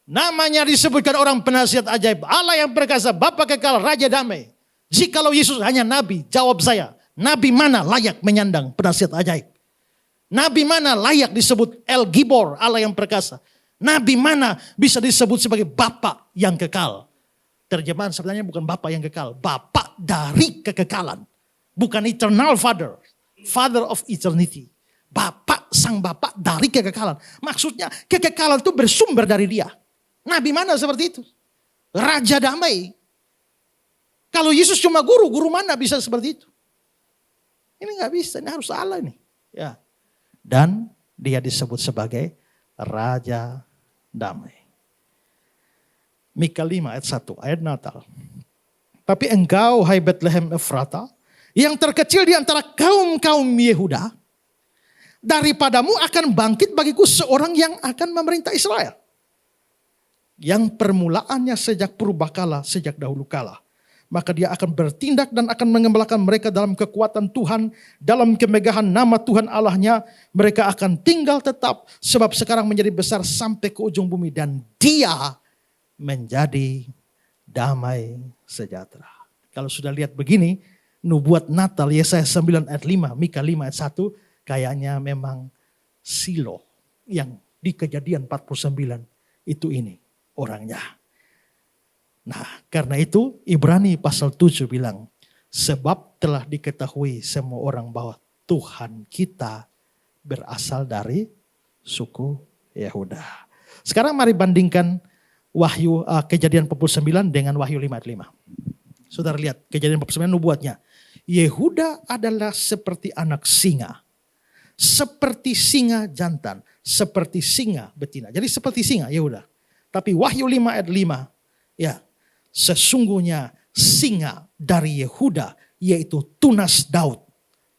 Namanya disebutkan orang penasihat ajaib, Allah yang perkasa, Bapa kekal, Raja damai. Jikalau Yesus hanya nabi, jawab saya, nabi mana layak menyandang penasihat ajaib? Nabi mana layak disebut El Gibor, Allah yang perkasa? Nabi mana bisa disebut sebagai Bapa yang kekal? Terjemahan sebenarnya bukan Bapa yang kekal, Bapa dari kekekalan. Bukan eternal father, father of eternity. Bapa, sang Bapa dari kekekalan. Maksudnya kekekalan itu bersumber dari dia. Nabi mana seperti itu? Raja damai. Kalau Yesus cuma guru, guru mana bisa seperti itu? Ini nggak bisa, ini harus Allah nih. Ya. Dan dia disebut sebagai Raja damai. Mika 5 ayat 1, ayat Natal. Tapi engkau, hai Bethlehem Efrata, yang terkecil di antara kaum-kaum Yehuda, daripadamu akan bangkit bagiku seorang yang akan memerintah Israel. Yang permulaannya sejak purbakala, sejak dahulu kala. Maka dia akan bertindak dan akan mengembalakan mereka dalam kekuatan Tuhan, dalam kemegahan nama Tuhan Allahnya. Mereka akan tinggal tetap, sebab sekarang menjadi besar sampai ke ujung bumi. Dan dia menjadi damai sejahtera. Kalau sudah lihat begini, nubuat Natal Yesaya 9 ayat 5, Mika 5 ayat 1, kayaknya memang Silo yang di Kejadian 49 itu ini orangnya. Nah, karena itu Ibrani pasal 7 bilang, sebab telah diketahui semua orang bahwa Tuhan kita berasal dari suku Yehuda. Sekarang mari bandingkan Wahyu Kejadian 49 dengan Wahyu 5 ayat 5. Saudara lihat Kejadian 49 nubuatnya. Yehuda adalah seperti anak singa. Seperti singa jantan. Seperti singa betina. Jadi seperti singa Yehuda. Tapi Wahyu 5 ayat 5. Ya, sesungguhnya singa dari Yehuda, yaitu tunas Daud,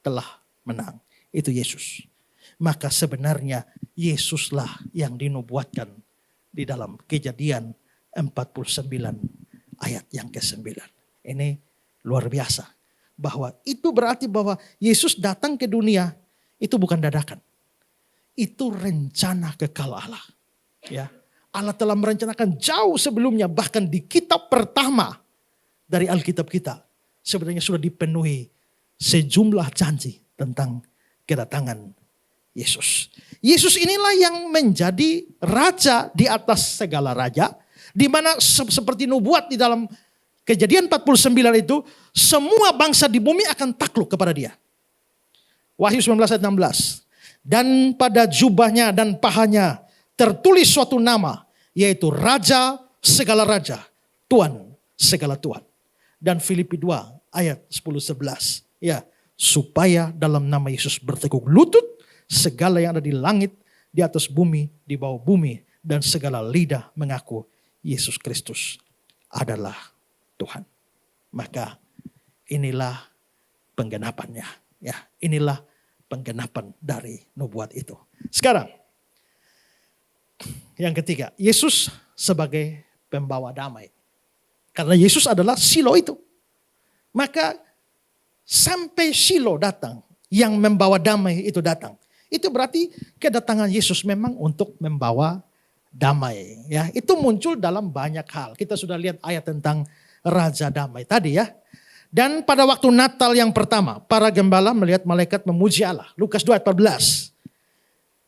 telah menang. Itu Yesus. Maka sebenarnya Yesuslah yang dinubuatkan di dalam Kejadian 49 ayat yang ke-9. Ini luar biasa. Bahwa itu berarti bahwa Yesus datang ke dunia itu bukan dadakan. Itu rencana kekal Allah. Ya. Allah telah merencanakan jauh sebelumnya, bahkan di kitab pertama dari Alkitab kita sebenarnya sudah dipenuhi sejumlah janji tentang kedatangan Yesus. Yesus inilah yang menjadi raja di atas segala raja, di mana seperti nubuat di dalam Kejadian 49 itu, semua bangsa di bumi akan takluk kepada dia. Wahyu 19 ayat 16. Dan pada jubahnya dan pahanya tertulis suatu nama, yaitu Raja segala raja, Tuhan segala Tuhan. Dan Filipi 2 ayat 10-11. Ya, supaya dalam nama Yesus bertekuk lutut segala yang ada di langit, di atas bumi, di bawah bumi, dan segala lidah mengaku Yesus Kristus adalah Tuhan. Maka inilah penggenapannya. Ya, inilah penggenapan dari nubuat itu. Sekarang, yang ketiga, Yesus sebagai pembawa damai. Karena Yesus adalah Silo itu. Maka sampai Silo datang, yang membawa damai itu datang. Itu berarti kedatangan Yesus memang untuk membawa damai. Ya, itu muncul dalam banyak hal. Kita sudah lihat ayat tentang Raja damai tadi ya. Dan pada waktu Natal yang pertama, para gembala melihat malaikat memuji Allah. Lukas 2 ayat 14.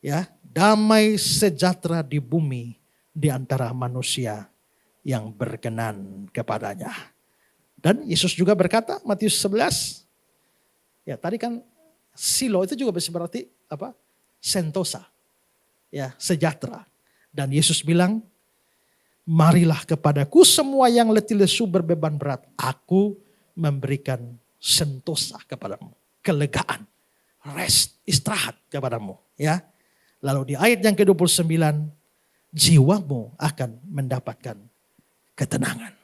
Ya, damai sejahtera di bumi di antara manusia yang berkenan kepadanya. Dan Yesus juga berkata, Matius 11. Ya, tadi kan Silo itu juga berarti apa? Sentosa. Ya, sejahtera. Dan Yesus bilang, marilah kepadaku semua yang letih lesu berbeban berat. Aku memberikan sentosa kepadamu. Kelegaan. Rest, istirahat kepadamu. Ya. Lalu di ayat yang ke-29. Jiwamu akan mendapatkan ketenangan.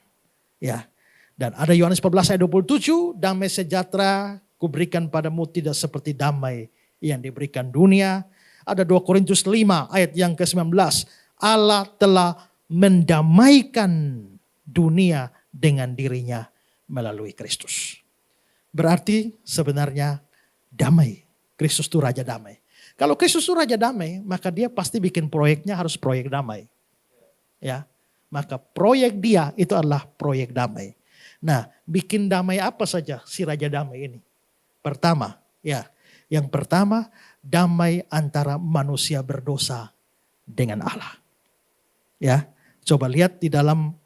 Ya. Dan ada Yohanes 14 ayat 27. Damai sejahtera kuberikan padamu tidak seperti damai yang diberikan dunia. Ada 2 Korintus 5 ayat yang ke-19. Allah telah mendamaikan dunia dengan dirinya melalui Kristus. Berarti sebenarnya damai. Kristus itu Raja Damai. Kalau Kristus itu Raja Damai, maka dia pasti bikin proyeknya harus proyek damai. Ya, maka proyek dia itu adalah proyek damai. Nah, bikin damai apa saja si Raja Damai ini? Pertama, yang pertama damai antara manusia berdosa dengan Allah. Ya, coba lihat di dalam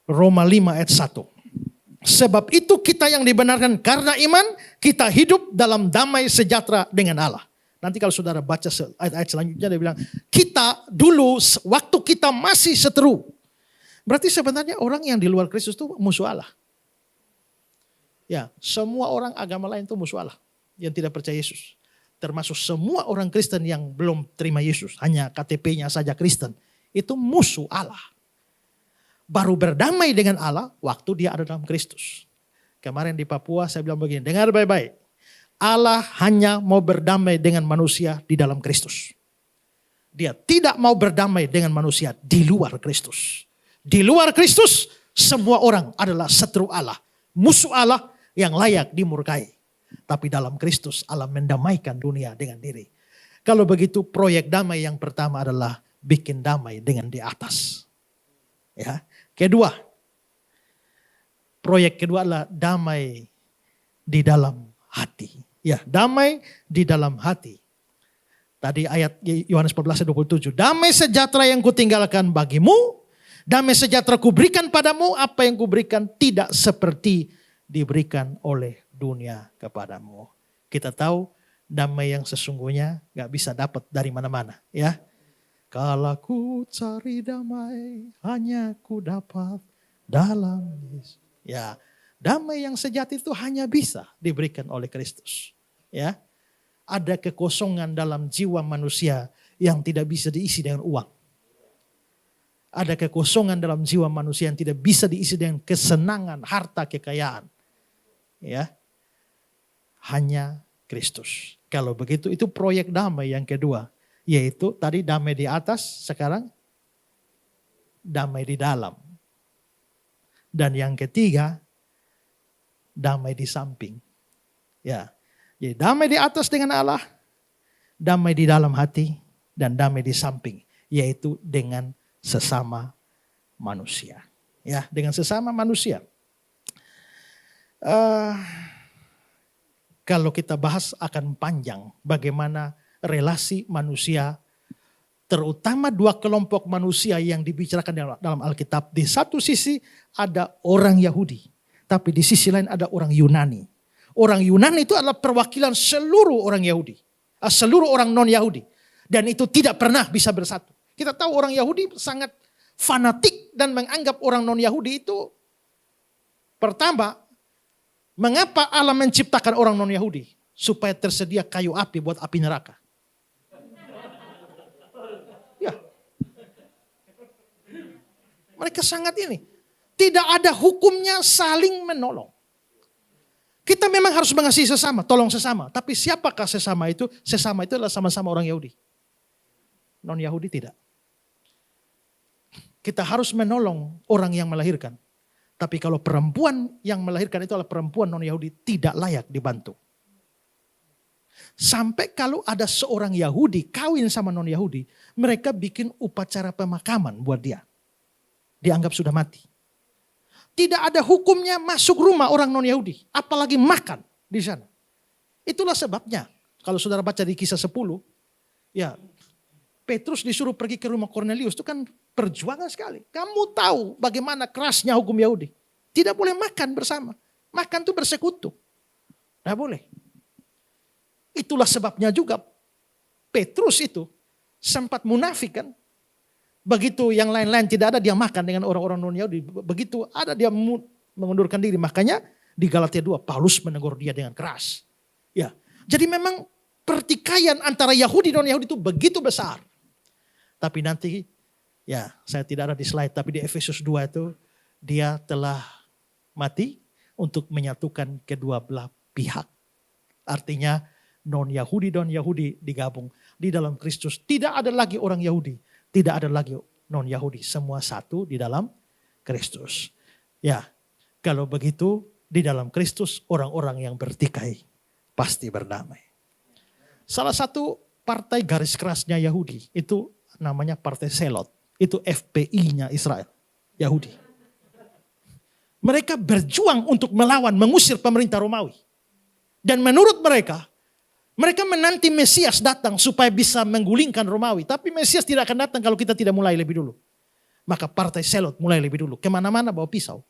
Roma 5 ayat 1. Sebab itu kita yang dibenarkan karena iman, kita hidup dalam damai sejahtera dengan Allah. Nanti kalau saudara baca ayat-ayat selanjutnya dia bilang, kita dulu waktu kita masih seteru. Berarti sebenarnya orang yang di luar Kristus itu musuh Allah. Ya, semua orang agama lain itu musuh Allah yang tidak percaya Yesus. Termasuk semua orang Kristen yang belum terima Yesus, hanya KTP-nya saja Kristen. Itu musuh Allah. Baru berdamai dengan Allah waktu dia ada dalam Kristus. Kemarin di Papua saya bilang begini, dengar baik-baik. Allah hanya mau berdamai dengan manusia di dalam Kristus. Dia tidak mau berdamai dengan manusia di luar Kristus. Di luar Kristus semua orang adalah setru Allah. Musuh Allah yang layak dimurkai. Tapi dalam Kristus Allah mendamaikan dunia dengan diri. Kalau begitu proyek damai yang pertama adalah bikin damai dengan di atas. Ya. Kedua, proyek kedua adalah damai di dalam hati. Ya, damai di dalam hati. Tadi ayat Yohanes 14:27. Damai sejahtera yang kutinggalkan bagimu, damai sejahtera kuberikan padamu, apa yang kuberikan tidak seperti diberikan oleh dunia kepadamu. Kita tahu damai yang sesungguhnya gak bisa dapat dari mana-mana. Ya. Kalau ku cari damai, hanya ku dapat dalam Yesus. Ya, damai yang sejati itu hanya bisa diberikan oleh Kristus. Ya, ada kekosongan dalam jiwa manusia yang tidak bisa diisi dengan uang. Ada kekosongan dalam jiwa manusia yang tidak bisa diisi dengan kesenangan, harta, kekayaan. Ya, hanya Kristus. Kalau begitu itu proyek damai yang kedua. Yaitu tadi damai di atas, sekarang damai di dalam. Dan yang ketiga, damai di samping. Ya, jadi damai di atas dengan Allah, damai di dalam hati, dan damai di samping. Yaitu dengan sesama manusia. Ya, dengan sesama manusia. Kalau kita bahas akan panjang bagaimana relasi manusia, terutama 2 kelompok manusia yang dibicarakan dalam Alkitab. Di satu sisi ada orang Yahudi, tapi di sisi lain ada orang Yunani. Orang Yunani itu adalah perwakilan seluruh orang Yahudi, seluruh orang non-Yahudi. Dan itu tidak pernah bisa bersatu. Kita tahu orang Yahudi sangat fanatik dan menganggap orang non-Yahudi itu, pertama, mengapa Allah menciptakan orang non-Yahudi? Supaya tersedia kayu api buat api neraka. Ya. Mereka sangat ini. Tidak ada hukumnya saling menolong. Kita memang harus mengasihi sesama, tolong sesama. Tapi siapakah sesama itu? Sesama itu adalah sama-sama orang Yahudi. Non-Yahudi tidak. Kita harus menolong orang yang melahirkan. Tapi kalau perempuan yang melahirkan itu adalah perempuan non-Yahudi, tidak layak dibantu. Sampai kalau ada seorang Yahudi kawin sama non-Yahudi, mereka bikin upacara pemakaman buat dia. Dianggap sudah mati. Tidak ada hukumnya masuk rumah orang non-Yahudi, apalagi makan di sana. Itulah sebabnya kalau saudara baca di Kisah 10, ya Petrus disuruh pergi ke rumah Kornelius, itu kan perjuangan sekali. Kamu tahu bagaimana kerasnya hukum Yahudi. Tidak boleh makan bersama. Makan itu bersekutu. Tidak boleh. Itulah sebabnya juga Petrus itu sempat munafik kan. Begitu yang lain-lain tidak ada, dia makan dengan orang-orang non-Yahudi. Begitu ada, dia mengundurkan diri. Makanya di Galatia 2 Paulus menegur dia dengan keras. Ya, jadi memang pertikaian antara Yahudi dan non-Yahudi itu begitu besar. Tapi nanti, ya saya tidak ada di slide, tapi di Efesus 2 itu dia telah mati untuk menyatukan kedua belah pihak. Artinya non-Yahudi dan Yahudi digabung. di dalam Kristus. Tidak ada lagi orang Yahudi, tidak ada lagi non-Yahudi. Semua satu di dalam Kristus. Ya, kalau begitu di dalam Kristus orang-orang yang bertikai pasti berdamai. Salah satu partai garis kerasnya Yahudi itu namanya Partai Selot. Itu FPI-nya Israel, Yahudi. Mereka berjuang untuk melawan, mengusir pemerintah Romawi. Dan menurut mereka, mereka menanti Mesias datang supaya bisa menggulingkan Romawi. Tapi Mesias tidak akan datang kalau kita tidak mulai lebih dulu. Maka Partai Selot mulai lebih dulu. Kemana-mana bawa pisau.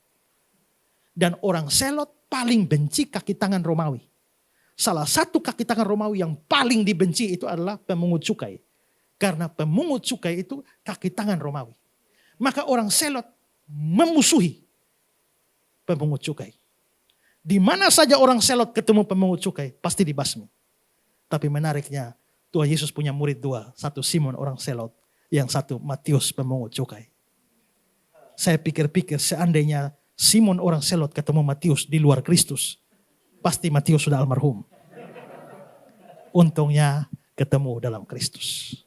Dan orang Selot paling benci kaki tangan Romawi. Salah satu kaki tangan Romawi yang paling dibenci itu adalah pemungut cukai. Karena pemungut cukai itu kaki tangan Romawi. Maka orang Selot memusuhi pemungut cukai. Di mana saja orang Selot ketemu pemungut cukai, pasti dibasmi. Tapi menariknya, Tuhan Yesus punya murid dua. Satu Simon orang Selot, yang satu Matius pemungut cukai. Saya pikir-pikir seandainya Simon orang Selot ketemu Matius di luar Kristus, pasti Matius sudah almarhum. Untungnya ketemu dalam Kristus.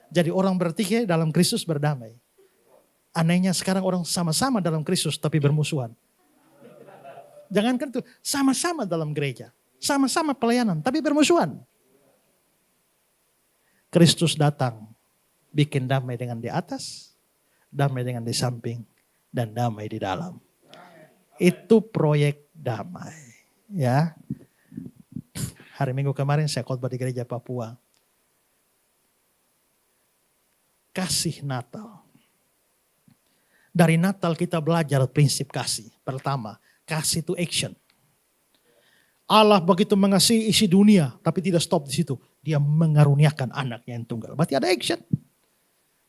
Jadi orang bertikai dalam Kristus berdamai. Anehnya sekarang orang sama-sama dalam Kristus tapi bermusuhan. Jangankan itu, sama-sama dalam gereja. Sama-sama pelayanan, tapi bermusuhan. Kristus datang, bikin damai dengan di atas, damai dengan di samping, dan damai di dalam. Itu proyek damai. Ya. Hari Minggu kemarin saya khotbah di gereja Papua. Kasih Natal. Dari Natal kita belajar prinsip kasih. Pertama, kasih itu action. Allah begitu mengasihi isi dunia, tapi tidak stop di situ. Dia mengaruniakan anaknya yang tunggal. Berarti ada action.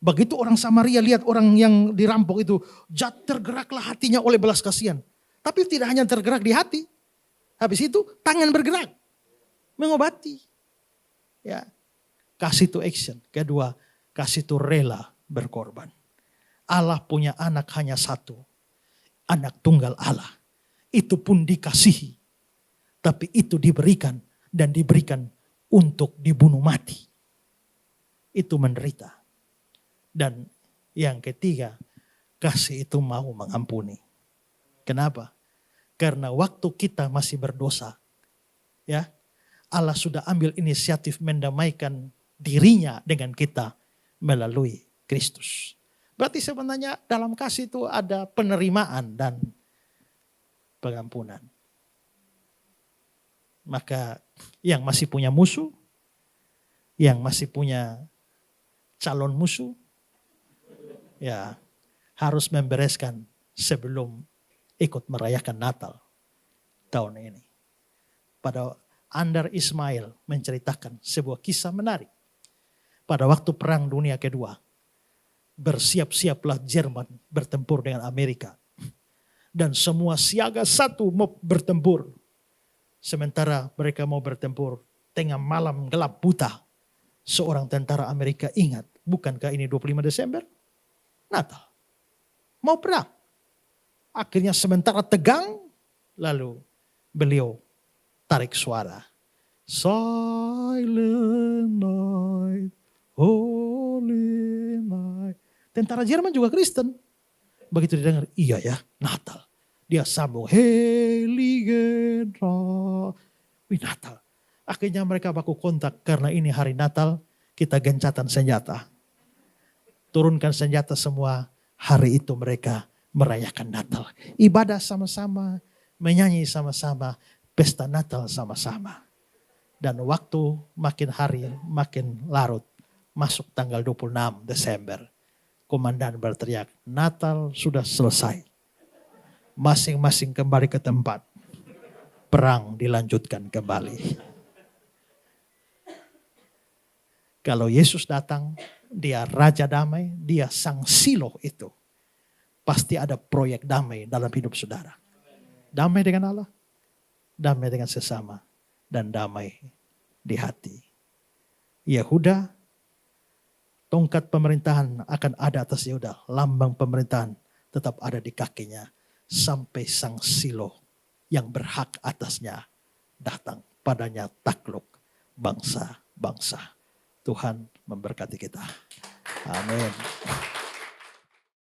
Begitu orang Samaria lihat orang yang dirampok itu, tergeraklah hatinya oleh belas kasihan. Tapi tidak hanya tergerak di hati. Habis itu tangan bergerak. Mengobati. Ya. Kasih itu action. Kedua, kasih itu rela berkorban. Allah punya anak hanya satu. Anak tunggal Allah. Itu pun dikasihi. Tapi itu diberikan dan diberikan untuk dibunuh mati. Itu menderita. Dan yang ketiga, kasih itu mau mengampuni. Kenapa? Karena waktu kita masih berdosa, ya, Allah sudah ambil inisiatif mendamaikan dirinya dengan kita melalui Kristus. Berarti sebenarnya dalam kasih itu ada penerimaan dan pengampunan. Maka yang masih punya musuh, yang masih punya calon musuh, ya harus membereskan sebelum ikut merayakan Natal tahun ini. Pada Andar Ismail menceritakan sebuah kisah menarik. Pada waktu Perang Dunia Kedua, bersiap-siaplah Jerman bertempur dengan Amerika. Dan semua siaga satu mau bertempur. Sementara mereka mau bertempur, tengah malam gelap buta. Seorang tentara Amerika ingat, bukankah ini 25 Desember? Natal. Mau perang. Akhirnya sementara tegang, lalu beliau tarik suara. Silent night, holy night. Tentara Jerman juga Kristen. Begitu didengar, iya ya, Natal. Dia sambung, Heilige Nacht. Wih, Natal. Akhirnya mereka baku kontak, karena ini hari Natal, kita gencatan senjata. Turunkan senjata semua, hari itu mereka merayakan Natal. Ibadah sama-sama, menyanyi sama-sama, pesta Natal sama-sama. Dan waktu makin hari, makin larut, masuk tanggal 26 Desember. Komandan berteriak, Natal sudah selesai. Masing-masing kembali ke tempat. Perang dilanjutkan kembali. Kalau Yesus datang, dia Raja Damai, dia Sang Siloh itu. Pasti ada proyek damai dalam hidup saudara. Damai dengan Allah, damai dengan sesama, dan damai di hati. Yehuda, tongkat pemerintahan akan ada atas Yehuda. Lambang pemerintahan tetap ada di kakinya. Sampai Sang Siloh yang berhak atasnya datang. Padanya takluk bangsa-bangsa. Tuhan memberkati kita. Amin.